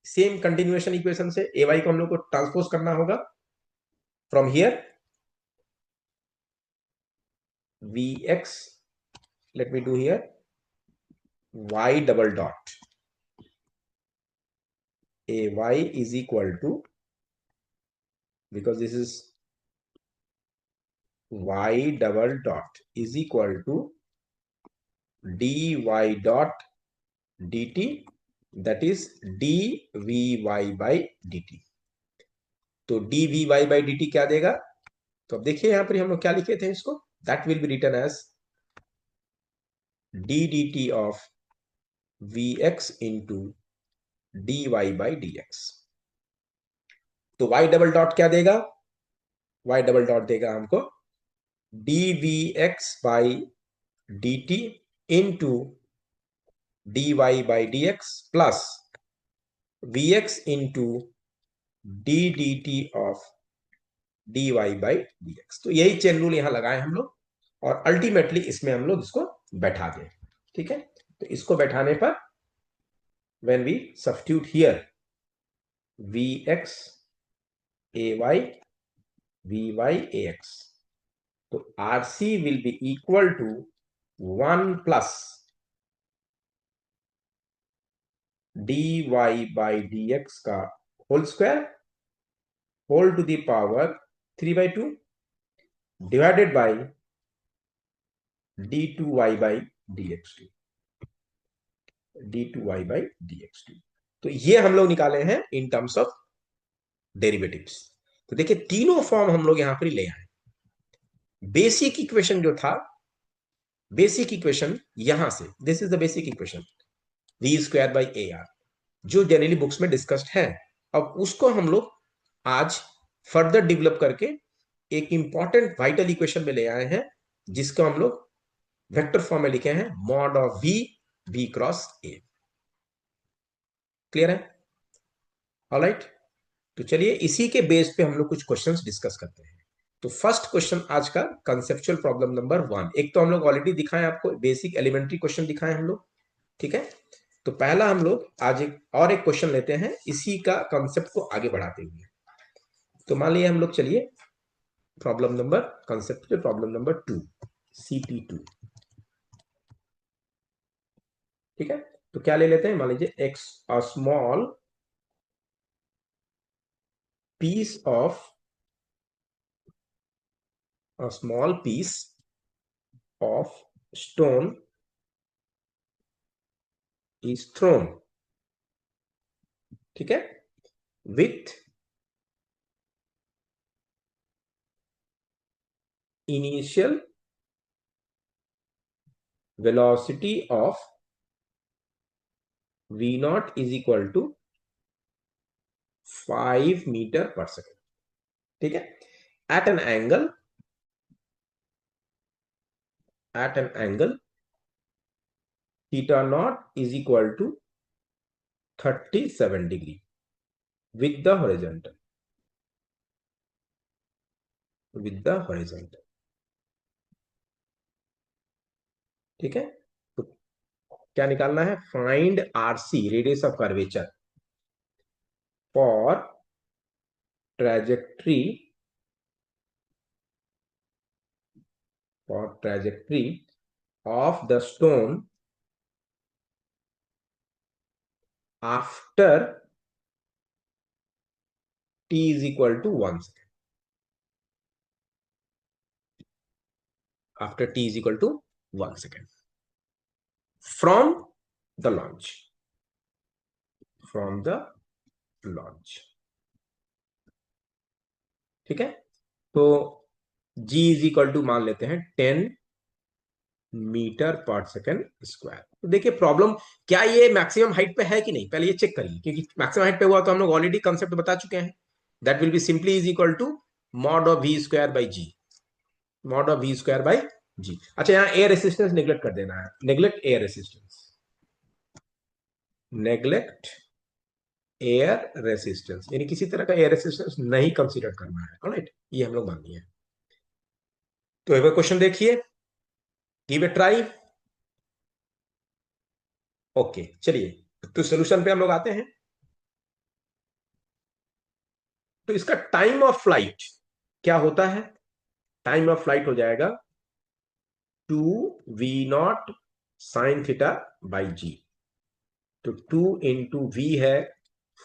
सेम कंटिन्यूएशन इक्वेशन से ए वाई को हम लोग को ट्रांसपोज करना होगा from here, v x, let me do here y double dot a y is equal to, because this is y double dot is equal to d y dot d t, that is d v y by d t. तो d v y by d t क्या देगा, तो अब देखिए यहां पर हम लोग क्या लिखे थे इसको, that will be written as d d t of v x into d y by d x. तो वाई डबल डॉट क्या देगा, वाई डबल डॉट देगा हमको d v x by d t into d y by d x plus v x into d d t of d y by d x. तो यही chain rule यहां लगाए हम लोग, और अल्टीमेटली इसमें हम लोग इसको बैठा दें, ठीक है। तो इसको बैठाने पर when we substitute here v x a y v y a x, तो r C will be equal to 1 plus d y by d x का whole square whole to the power 3/2 divided by d two y by d x two, d two y by d x two. तो ये हम लोग निकाले हैं in terms of derivatives. तो देखिए तीनों फॉर्म हम लोग यहां पर ले आए। बेसिक इक्वेशन जो था, बेसिक इक्वेशन यहां से, this is the basic equation v square by A r, जो जनरली बुक्स में डिस्कस्ड है। अब उसको हम लोग आज फर्दर डेवलप करके एक इंपॉर्टेंट वाइटल इक्वेशन में ले आए हैं, जिसको हम लोग वेक्टर फॉर्म में लिखे हैं mod of v b cross a. Clear है, ऑलराइट। तो चलिए इसी के बेस पे हम लोग कुछ क्वेश्चंस डिस्कस करते हैं। तो फर्स्ट क्वेश्चन आज का कंसेप्चुअल प्रॉब्लम नंबर 1, एक तो हम लोग ऑलरेडी दिखाएं आपको, बेसिक एलिमेंट्री क्वेश्चन दिखाएं हम लोग, ठीक है। तो पहला हम लोग आज एक क्वेश्चन लेते हैं इसी का कंसेप्ट को आगे बढ़ाते हुए। तो मान लिया हम लोग, चलिए problem number, concept problem number 2, CP2, ठीक है। तो क्या ले लेते हैं, मान लीजिए x a small piece of, a small piece of stone is thrown, ठीक है, with initial velocity of v naught is equal to 5 metre पर सेकेंड, ठीक है, at an angle at an angle theta naught is equal to 37 degree with the horizontal, ठीक है। तो क्या निकालना है? Find RC, radius of curvature, for trajectory of the stone after t is equal to 1 second. After t is equal to 1 second from the launch. ठीक है। तो g is equal to मान लेते हैं 10 मीटर पर सेकेंड स्क्वायर। तो देखिए problem क्या ये मैक्सिमम हाइट पे है कि नहीं, पहले ये चेक करिए, क्योंकि मैक्सिमम हाइट पे हुआ तो हम लोग ऑलरेडी कंसेप्ट बता चुके हैं। That will be simply is equal to mod of v square by g, mod of v square by g. अच्छा, यहाँ एयर रेसिस्टेंस नेग्लेक्ट कर देना है, neglect air resistance, neglect air resistance, यानी किसी तरह का एयर रेसिस्टेंस नहीं कंसीडर करना है। ऑलराइट, ये हम लोग मान लिए। तो एक बार क्वेश्चन देखिए, गिव ए ट्राई। ओके, चलिए तो सोल्यूशन पे हम लोग आते हैं। तो इसका टाइम ऑफ फ्लाइट क्या होता है? टाइम ऑफ फ्लाइट हो जाएगा 2v0 sine theta by g. तो 2 इंटू वी है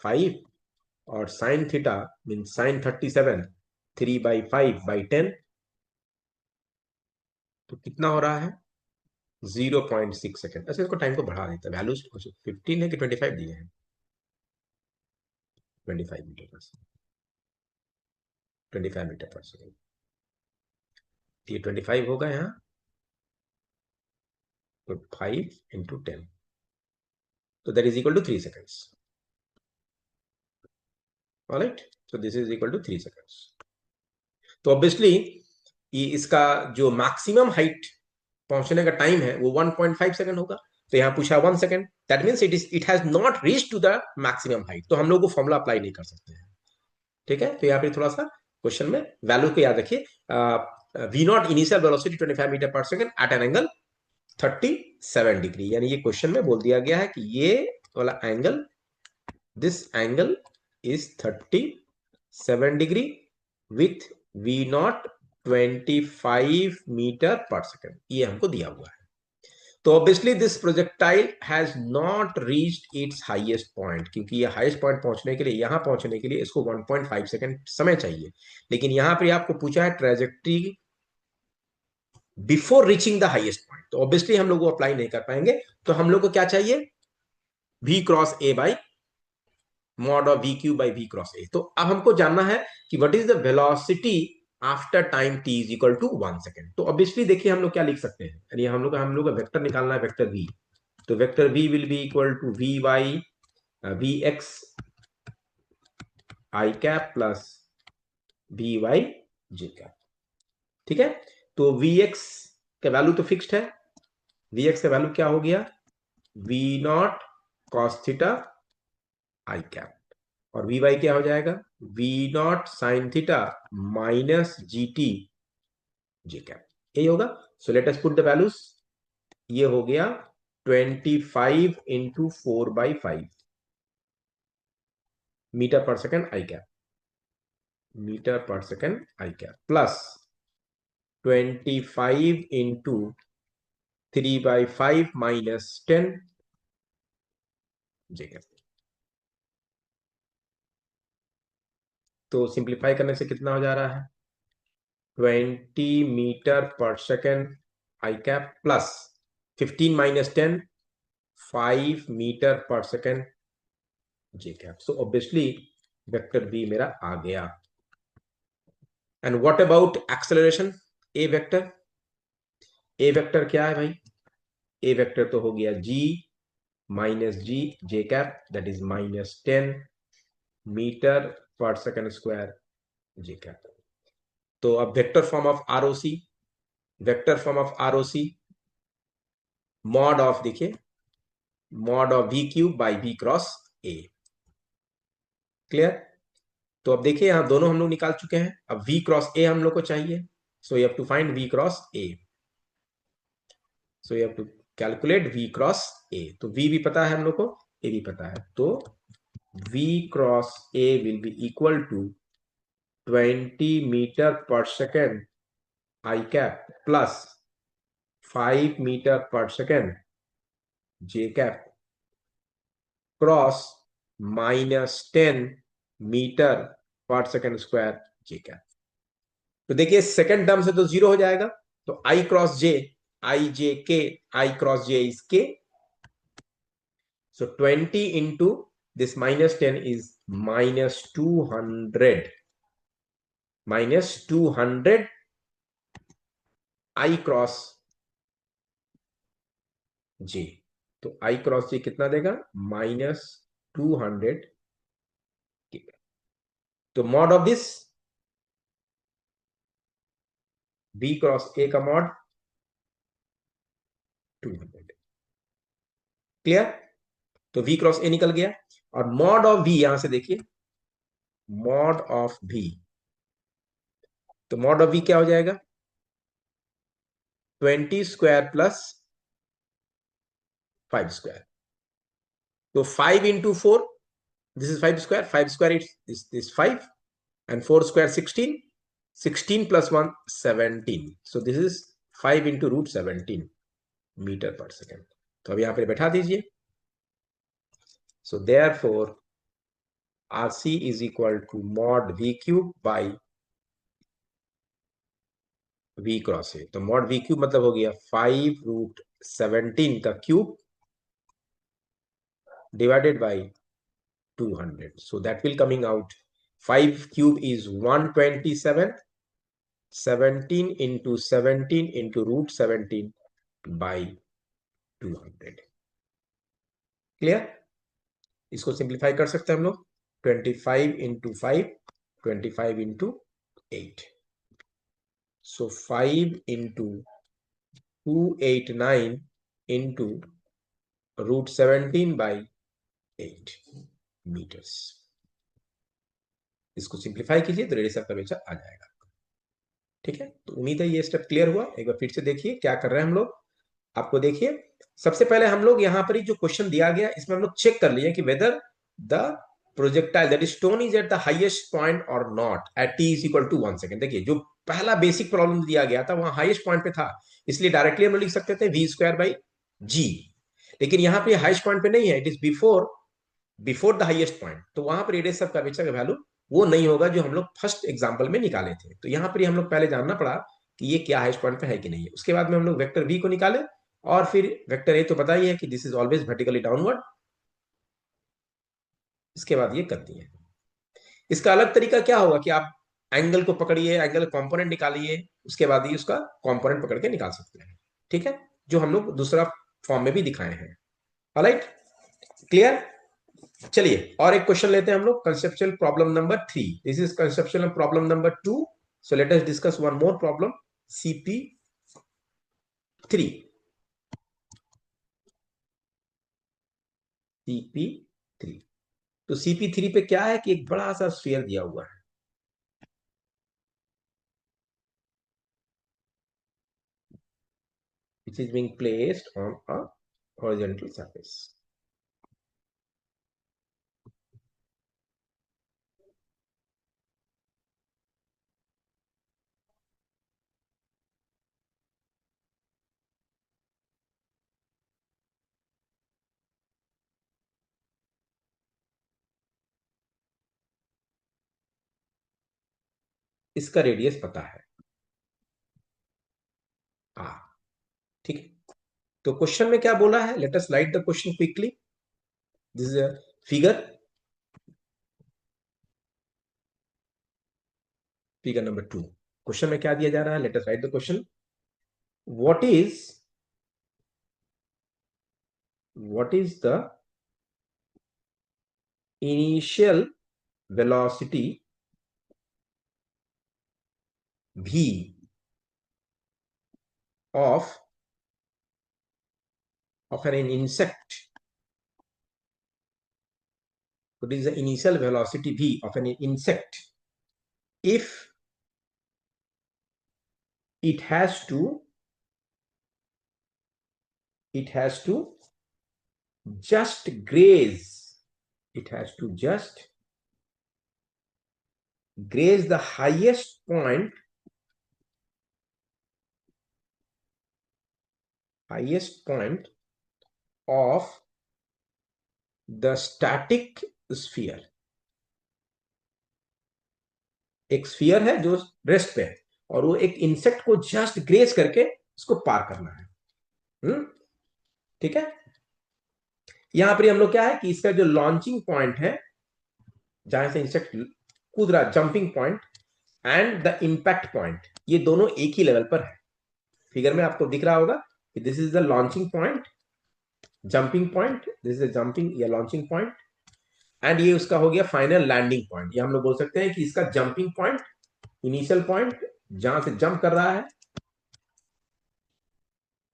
5, और साइन थीटा मीन साइन 37, 3/5/10। तो कितना हो रहा है? 0.6 सेकेंड। अच्छा, इसको टाइम को बढ़ा देता है, वैल्यूज 15 है कि 25 दिए हैं? 25 मीटर पर सेकेंड, 25 मीटर पर सेकेंड। ये 25 होगा यहाँ, तो 5 × 10, तो that is equal to 3 seconds. Alright, so this is equal to 3 seconds. तो ऑब्वियसली ये इसका जो मैक्सिमम हाइट पहुंचने का टाइम है वो 1.5 सेकंड होगा। तो यहाँ पूछा 1 second, that means it has not reach to the maximum height, तो हम लोग को फॉर्मूला अप्लाई नहीं कर सकते हैं। ठीक है, तो यहाँ पे थोड़ा सा क्वेश्चन में वैल्यू को याद रखिए। V not initial velocity 25 metre पर second at an angle 37 degree, यानी ये क्वेश्चन में बोल दिया गया है कि ये वाला angle, this angle is 37 degree with v naught 25 metre पर सेकेंड, ये हमको दिया हुआ है। तो obviously this projectile has not reached its highest point, क्योंकि ये हाईएस्ट पॉइंट पहुंचने के लिए, यहां पहुंचने के लिए इसको 1.5 सेकेंड समय चाहिए। लेकिन यहां पर आपको पूछा है trajectory before reaching the highest point, तो ऑब्वियसली हम लोग को अप्लाई नहीं कर पाएंगे। तो हम लोग को क्या चाहिए? v cross a by mod of v cube by v cross a. तो अब हमको जानना है कि what is the velocity after time t is equal to 1 second. तो ऑब्वियसली देखिए हम लोग क्या लिख सकते हैं, यानी हम लोग का वेक्टर निकालना है, वेक्टर v। तो vector v will be equal to v y v x i cap plus v y j cap. ठीक है, तो वी एक्स का वैल्यू तो फिक्स्ड है, वी एक्स का वैल्यू क्या हो गया? V naught cos theta i cap, और वी वाई क्या हो जाएगा? V naught sine theta minus g t j cap, यही होगा। So let us put the values. ये हो गया 25 इंटू 4/5 मीटर पर सेकेंड आई कैप, मीटर पर second i cap, plus 25 into 3/5 minus 10 J cap. तो सिंप्लीफाई करने से कितना हो जा रहा है? 20 मीटर पर second i cap plus 15 minus 10 5 metre पर second j cap. So obviously vector b मेरा आ गया। And what about acceleration? A vector, a vector क्या है भाई? ए वेक्टर तो हो गया g minus g j cap, that is -10 metre पर सेकेंड स्क्वायर जे कैप। तो अब vector form of ROC, vector form of ROC mod of, देखिए, mod of we cube by v cross a. Clear? तो अब देखिए यहां दोनों हम लोग निकाल चुके हैं, अब v क्रॉस ए हम लोग को चाहिए। So you have to find v cross a. So you have to calculate v cross a. तो v भी पता है हम लोग को, a भी पता है, तो v cross a will be equal to 20 metre पर second i cap plus 5 metre पर second j cap cross -10 metre पर सेकेंड स्क्वायर जे कैप। तो देखिए सेकेंड टर्म से तो जीरो हो जाएगा, तो आई क्रॉस जे, आई जे के, आई cross j is k. So 20 into this -10 is -200, -200 i cross j. तो आई क्रॉस जे कितना देगा? -200। तो mod of this b cross a का मॉड 200। क्लियर? तो v क्रॉस ए निकल गया, और मॉड ऑफ v यहां से देखिए, मॉड ऑफ v, तो मॉड ऑफ v क्या हो जाएगा? 20 स्क्वायर प्लस 5 स्क्वायर। तो 5 into 4, दिस इज 5 स्क्वायर, 5 स्क्वायर is 5, and 4 square 16, 16 plus 1 17। So this is 5 into √17 metre पर सेकेंड। तो अब यहां पर बैठा दीजिए। So therefore RC is equal to mod v cube by v cross a. तो मॉड v क्यूब मतलब हो गया 5 √17 का cube divided by 200। So that will coming out 5 cube is 127, 17 into 17 into √17 by 200। Clear? इसको simplify कर सकते हैं हम लोग, 25 into 5, 25 into 8। सो 5 into 289 into √17/8 मीटर्स। इसको सिंप्लीफाई कीजिए तो रेडियस ऑफ कर्वेचर आ जाएगा। ठीक है, तो उम्मीद है ये स्टेप क्लियर हुआ। एक बार फिर से देखिए क्या कर रहे हैं हम लोग। आपको देखिए, सबसे पहले हम लोग यहाँ पर ही जो क्वेश्चन दिया गया इसमें हम लोग चेक कर लिए कि whether the projectile that is stone is at the highest point और not at t is equal to 1 second. देखिए जो पहला बेसिक प्रॉब्लम दिया गया था वहां हाईएस्ट पॉइंट पे था, इसलिए डायरेक्टली हम लोग लिख सकते थे v²/g। लेकिन यहाँ पे हाईएस्ट पॉइंट पे नहीं है, it is before the highest point, तो वहां पर रेडियस ऑफ कर्वेचर का वैल्यू वो नहीं होगा जो हम लोग फर्स्ट एग्जांपल में निकाले थे। तो यहाँ पर हम लोग पहले जानना पड़ा कि ये क्या हाईएस्ट पॉइंट पे है कि नहीं है। उसके बाद में हम लोग वेक्टर v को निकाले, और फिर वेक्टर ए तो पता ही है कि this is always vertically downward. इसके बाद ये कर दिए। इसका अलग तरीका क्या होगा कि आप एंगल को पकड़िए, एंगल कंपोनेंट निकालिए, उसके बाद ही उसका कंपोनेंट पकड़ के निकाल सकते हैं। ठीक है, जो हम लोग दूसरा फॉर्म में भी दिखाए हैं। Alright, clear? चलिए और एक क्वेश्चन लेते हैं हम लोग, conceptual problem number 3। This is conceptual problem number 2। So let us discuss one more problem, CP3। CP3, तो CP3 पे क्या है कि एक बड़ा सा स्फीयर दिया हुआ है, which is being placed on a horizontal surface। इसका रेडियस पता है r। ठीक है, तो क्वेश्चन में क्या बोला है, let us right the question quickly. This is a figure, figure number 2। Question में क्या दिया जा रहा है, let us right the question. What is the initial velocity v of of an insect, what is the initial velocity v of an insect if it has to just graze, it has to just graze the highest point of the static sphere. एक sphere है जो rest पे है और वो एक insect को just graze करके उसको पार करना है। ठीक है। यहां पर हम लोग क्या है कि इसका जो लॉन्चिंग पॉइंट है जहां से इंसेक्ट कूद रहा, jumping point and the impact point, ये दोनों एक ही लेवल पर है। फिगर में आपको दिख रहा होगा कि this is the launching point, jumping point, this is jumping या लॉन्चिंग पॉइंट एंड ये उसका हो गया फाइनल लैंडिंग पॉइंट। ये हम लोग बोल सकते हैं कि इसका जंपिंग पॉइंट, इनिशियल पॉइंट जहां से जंप कर रहा है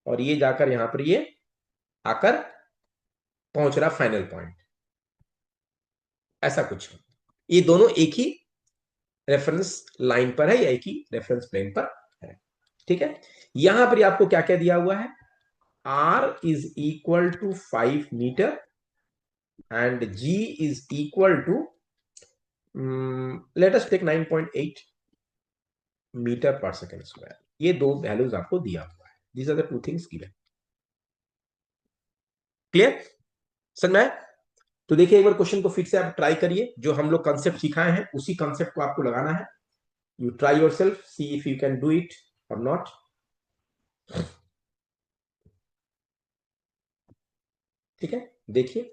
और ये जाकर यहां पर ये आकर पहुंच रहा फाइनल पॉइंट, ऐसा कुछ। ये दोनों एक ही रेफरेंस लाइन पर है या एक ही रेफरेंस प्लेन पर है। ठीक है। यहां पर आपको क्या क्या दिया हुआ है, r is equal to 5 metre and g is equal to let us take 9.8 metre पर सेकेंड स्क्वायर। ये दो वैल्यूज आपको दिया हुआ है। These are the two things given. Clear, समझ में? तो देखिए एक बार क्वेश्चन को फिर से आप ट्राई करिए, जो हम लोग कंसेप्ट सिखाए हैं उसी कंसेप्ट को आपको लगाना है। You try yourself, see if you can do it और नॉट। ठीक है, देखिए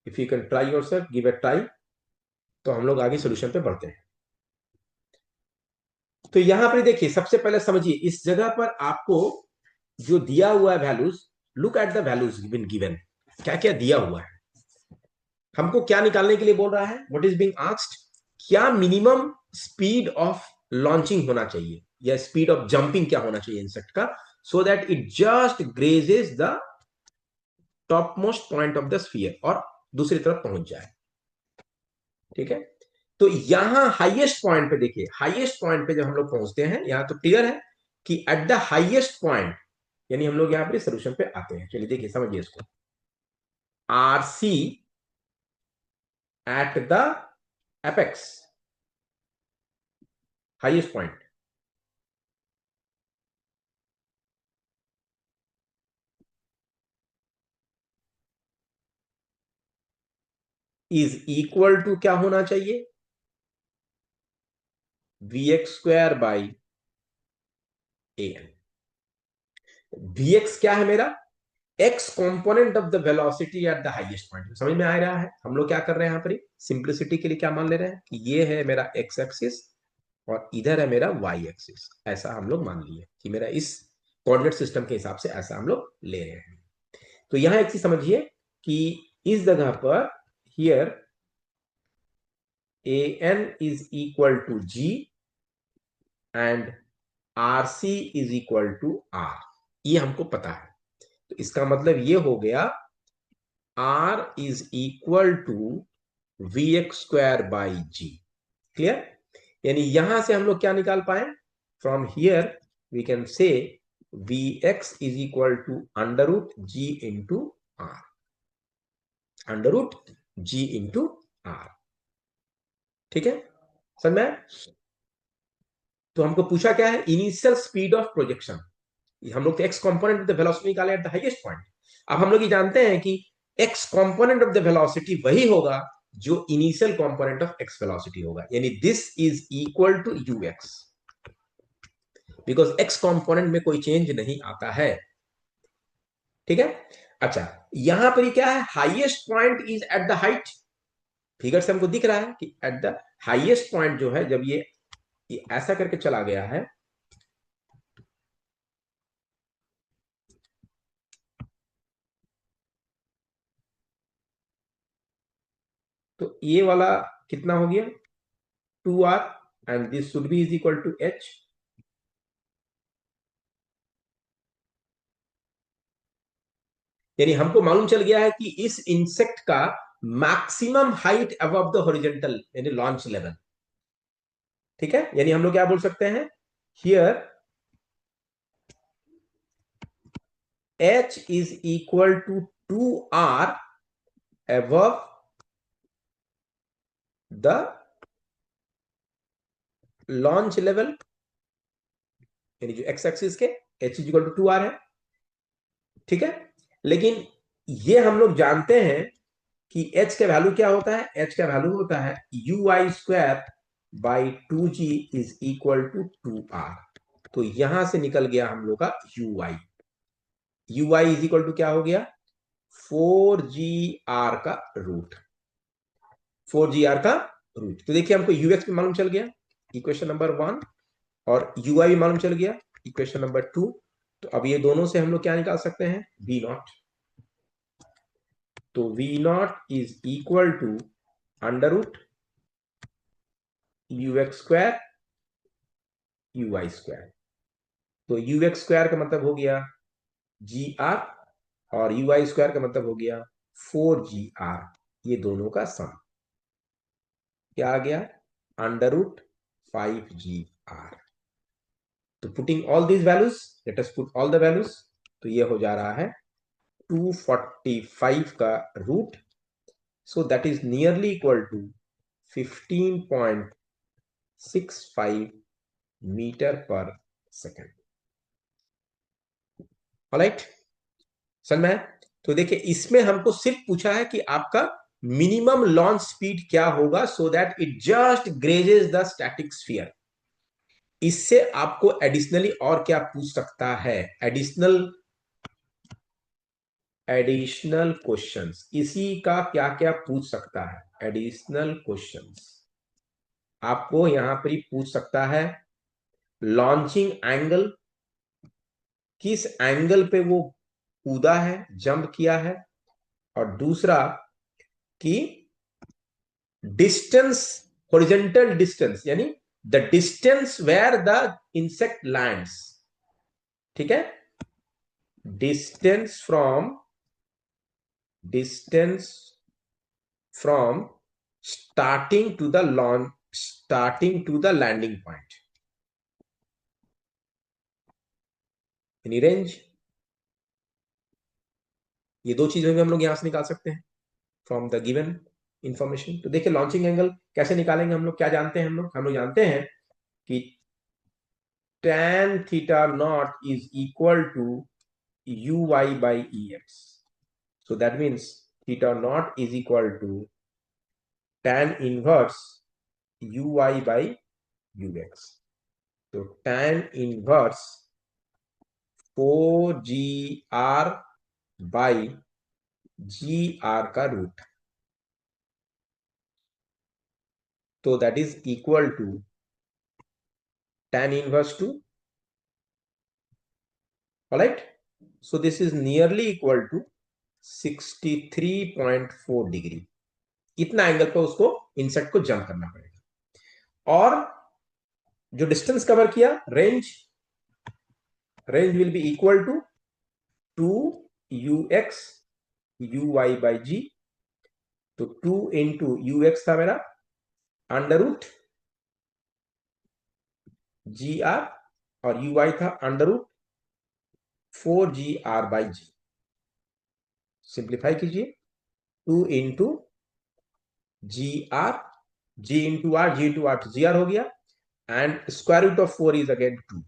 if you can try yourself, give a try, तो हम लोग आगे सोल्यूशन पे बढ़ते हैं। तो यहां पर देखिए सबसे पहले समझिए इस जगह पर आपको जो दिया हुआ है values, look at the values given given, क्या क्या दिया हुआ है। हमको क्या निकालने के लिए बोल रहा है, व्हाट इज बीइंग आस्क्ड, क्या मिनिमम स्पीड ऑफ लॉन्चिंग होना चाहिए या स्पीड ऑफ जंपिंग क्या होना चाहिए इंसेक्ट का, so that it just grazes the top most point of the sphere और दूसरी तरफ पहुंच जाए। ठीक है। तो यहां हाईएस्ट पॉइंट पे देखिए, हाईएस्ट पॉइंट पे जब हम लोग पहुंचते हैं यहां तो क्लियर है कि एट द हाईएस्ट पॉइंट, यानी हम लोग यहां पर सोल्यूशन पे आते हैं। चलिए देखिए समझिए इसको, RC at the apex, highest point, is equal to क्या होना चाहिए, v x square by a n. V x क्या है मेरा, x component of the velocity at the highest point. समझ में आ रहा है, हम लोग क्या कर रहे हैं यहाँ पर सिंप्लिसिटी के लिए क्या मान ले रहे हैं कि ये है मेरा एक्स एक्सिस और इधर है मेरा वाई एक्सिस, ऐसा हम लोग मान लिए कि मेरा इस कोऑर्डिनेट सिस्टम के हिसाब से ऐसा हम लोग ले रहे हैं। तो यहां एक चीज समझिए कि इस जगह पर here a n is equal to g and R C is equal to r, ये हमको पता है। तो इसका मतलब ये हो गया r is equal to v x square by g. Clear, यानी यहां से हम लोग क्या निकाल पाए, from here we can say v x is equal to under root g into r, under root g into r. ठीक है, समझ में? तो हमको पूछा क्या है, इनिशियल स्पीड ऑफ प्रोजेक्शन। हम लोग x component of the velocity निकाले एट द हाईएस्ट पॉइंट। अब हम लोग ये जानते हैं कि x component of the velocity वही होगा जो initial component of x velocity होगा, यानी this is equal to u x, because x component में कोई चेंज नहीं आता है। ठीक है। अच्छा, यहां पर क्या है, highest point is at the height. Figure से हमको दिख रहा है कि एट द हाईएस्ट पॉइंट जो है, जब ये ऐसा करके चला गया है, तो ये वाला कितना हो गया 2r and this should be is equal to h। यानी हमको मालूम चल गया है कि इस इंसेक्ट का maximum height above the horizontal यानी लॉन्च लेवल। ठीक है, यानी हम लोग क्या बोल सकते हैं, here h is equal to 2r above the launch level, यानी जो एक्स एक्सिस के h is equal to 2r है। ठीक है, लेकिन ये हम लोग जानते हैं कि h का वैल्यू क्या होता है, h का वैल्यू होता है ui² by 2g is equal to 2r। तो यहां से निकल गया हम लोग का ui इज इक्वल टू क्या हो गया, 4gr का रूट, 4gr का रूट। तो देखिए हमको ux भी मालूम चल गया, इक्वेशन नंबर 1, और ui भी मालूम चल गया, इक्वेशन नंबर 2। तो अब ये दोनों से हम लोग क्या निकाल सकते हैं, v0। तो v0 is equal to under root ux² uy²। तो ux² का मतलब हो गया gr और uy² का मतलब हो गया 4gr, ये दोनों का सम क्या आ गया, अंडर रूट 5gr। तो putting all these values, let us put all the values, तो ये हो जा रहा है 245 का रूट, सो दैट इज नियरली इक्वल टू 15.65 मीटर पर सेकेंड। ऑलराइट, समझ में आया? तो देखिए इसमें हमको सिर्फ पूछा है कि आपका मिनिमम लॉन्च स्पीड क्या होगा so that it just grazes the static sphere. इससे आपको एडिशनली और क्या पूछ सकता है, एडिशनल क्वेश्चंस, इसी का क्या क्या पूछ सकता है, एडिशनल क्वेश्चंस आपको यहां पर ही पूछ सकता है। लॉन्चिंग एंगल, किस एंगल पे वो कूदा है, जंप किया है, और दूसरा कि डिस्टेंस, हॉरिजॉन्टल डिस्टेंस, यानी the distance where the insect lands. ठीक है, distance from starting to the launch, starting to the landing point, यानी रेंज। ये दो चीजें भी हम लोग यहां से निकाल सकते हैं फ्रॉम द गिवन इंफॉर्मेशन। तो देखिए लॉन्चिंग एंगल कैसे निकालेंगे हम लोग, क्या जानते हैं हम लोग जानते हैं कि tan theta naught is equal to uy by ex, so that means theta naught is equal to tan inverse uy by ux। तो tan inverse 4gr by gr का रूट, तो that is equal to tan inverse two, alright, so this is nearly equal to 63.4 degree. इतना angle पर उसको insect को jump करना पड़ेगा। और जो डिस्टेंस कवर किया, range will be equal to 2ux uy by g. तो 2 इंटू ux था मेरा अंडर रूट जी आर, और uy था under root 4gr by g. Simplify कीजिए, 2 into g r, g into r, g into r तो g are हो गया, and square root of 4 is again 2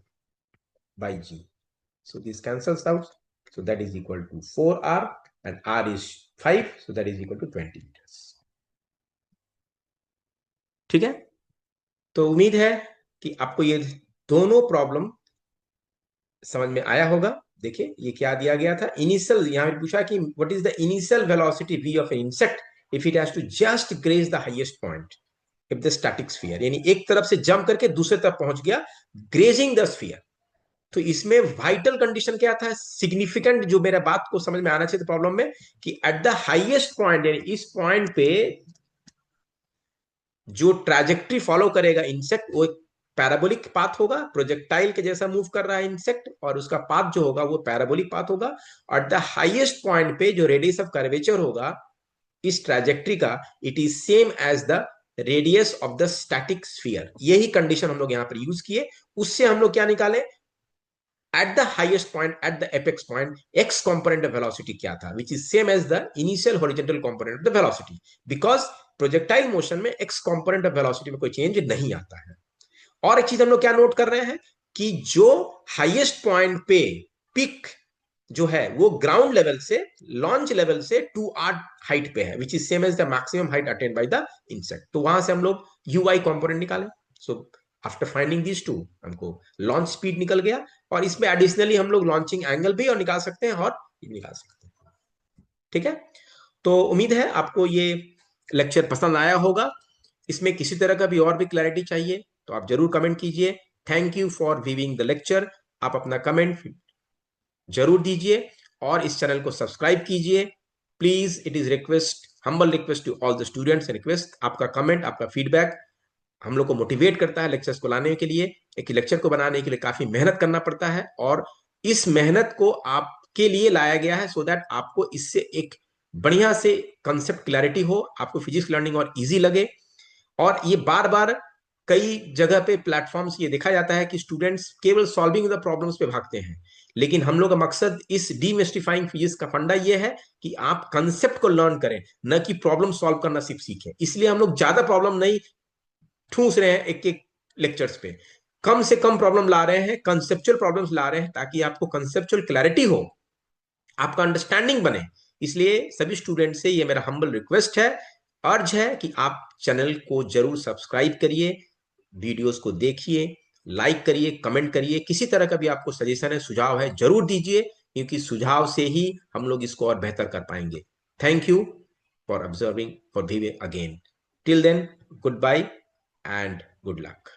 by g, so this cancels out, so that is equal to 4r, and r is 5, so that is equal to 20 meters। ठीक है, तो उम्मीद है कि आपको ये दोनों प्रॉब्लम समझ में आया होगा। देखिए ये क्या दिया गया था, इनिशियल, यहां पे पूछा कि what is the initial velocity v of an insect if it has to just graze the highest point if the static sphere, यानी एक तरफ से जंप करके दूसरे तरफ पहुंच गया, ग्रेजिंग द स्फीयर। तो इसमें वाइटल कंडीशन क्या था, सिग्निफिकेंट, जो मेरा बात को समझ में आना चाहिए प्रॉब्लम में, कि एट द हाईएस्ट पॉइंट, यानी इस पॉइंट पे जो ट्रैजेक्टरी फॉलो करेगा इंसेक्ट, वो पैराबोलिक पाथ होगा, प्रोजेक्टाइल के जैसा मूव कर रहा है इंसेक्ट, और उसका पाथ जो होगा वो पैराबोलिक पाथ होगा। और द हाईएस्ट पॉइंट पे जो रेडियस ऑफ कर्वेचर होगा इस ट्रैजेक्टरी का, it is same as the radius of the static sphere. यही कंडीशन हम लोग यहां पर यूज किए। उससे हम लोग क्या निकाले, at the highest point, at the apex point, x component of velocity क्या था, which is same as the initial horizontal component of the velocity, because projectile motion में x component of velocity में कोई चेंज नहीं आता है। और एक चीज हम लोग क्या नोट कर रहे हैं कि जो हाईएस्ट पॉइंट पे पिक जो है वो ग्राउंड लेवल से, लॉन्च लेवल से 2r हाइट पे है, which is same as the maximum height attained by the insect. तो वहां से हम लोग ui कंपोनेंट निकाले। So after finding this two, हमको लॉन्च स्पीड निकल गया, और इसमें एडिशनली हम लोग लॉन्चिंग एंगल भी और निकाल सकते हैं और निकाल सकते हैं। ठीक है, तो उम्मीद है आपको ये लेक्चर पसंद आया होगा। इसमें किसी तरह का भी और भी क्लैरिटी चाहिए तो आप जरूर कमेंट कीजिए। Thank you for viewing the lecture. आप अपना कमेंट जरूर दीजिए और इस चैनल को सब्सक्राइब कीजिए। Please, it is request, humble request to all the students, request, आपका कमेंट, आपका फीडबैक हम लोग को मोटिवेट करता है लेक्चर्स को लाने के लिए। एक लेक्चर को बनाने के लिए काफी मेहनत करना पड़ता है, और इस मेहनत को आपके लिए लाया गया है सो दैट आपको इससे एक बढ़िया से कंसेप्ट क्लैरिटी हो, आपको फिजिक्स लर्निंग और इजी लगे। और ये बार बार कई जगह पे प्लेटफॉर्म्स ये देखा जाता है कि स्टूडेंट्स केवल सॉल्विंग द प्रॉब्लम्स पे भागते हैं, लेकिन हम लोग का मकसद इस डीमिस्टिफाइंग फिजिक्स का फंडा ये है कि आप कंसेप्ट को लर्न करें, न कि प्रॉब्लम सॉल्व करना सिर्फ सीखें। इसलिए हम लोग ज्यादा प्रॉब्लम नहीं ठूस रहे हैं एक एक लेक्चर्स पे, कम से कम प्रॉब्लम ला रहे हैं, कंसेप्चुअल प्रॉब्लम्स ला रहे हैं, ताकि आपको कंसेप्चुअल क्लैरिटी हो, आपका अंडरस्टैंडिंग बने। इसलिए सभी स्टूडेंट से ये मेरा हम्बल रिक्वेस्ट है, अर्ज है कि आप चैनल को जरूर सब्सक्राइब करिए, वीडियोस को देखिए, लाइक करिए, कमेंट करिए। किसी तरह का भी आपको सजेशन है, सुझाव है, जरूर दीजिए, क्योंकि सुझाव से ही हम लोग इसको और बेहतर कर पाएंगे। Thank you for observing, for viewing again. Till then, goodbye and good luck.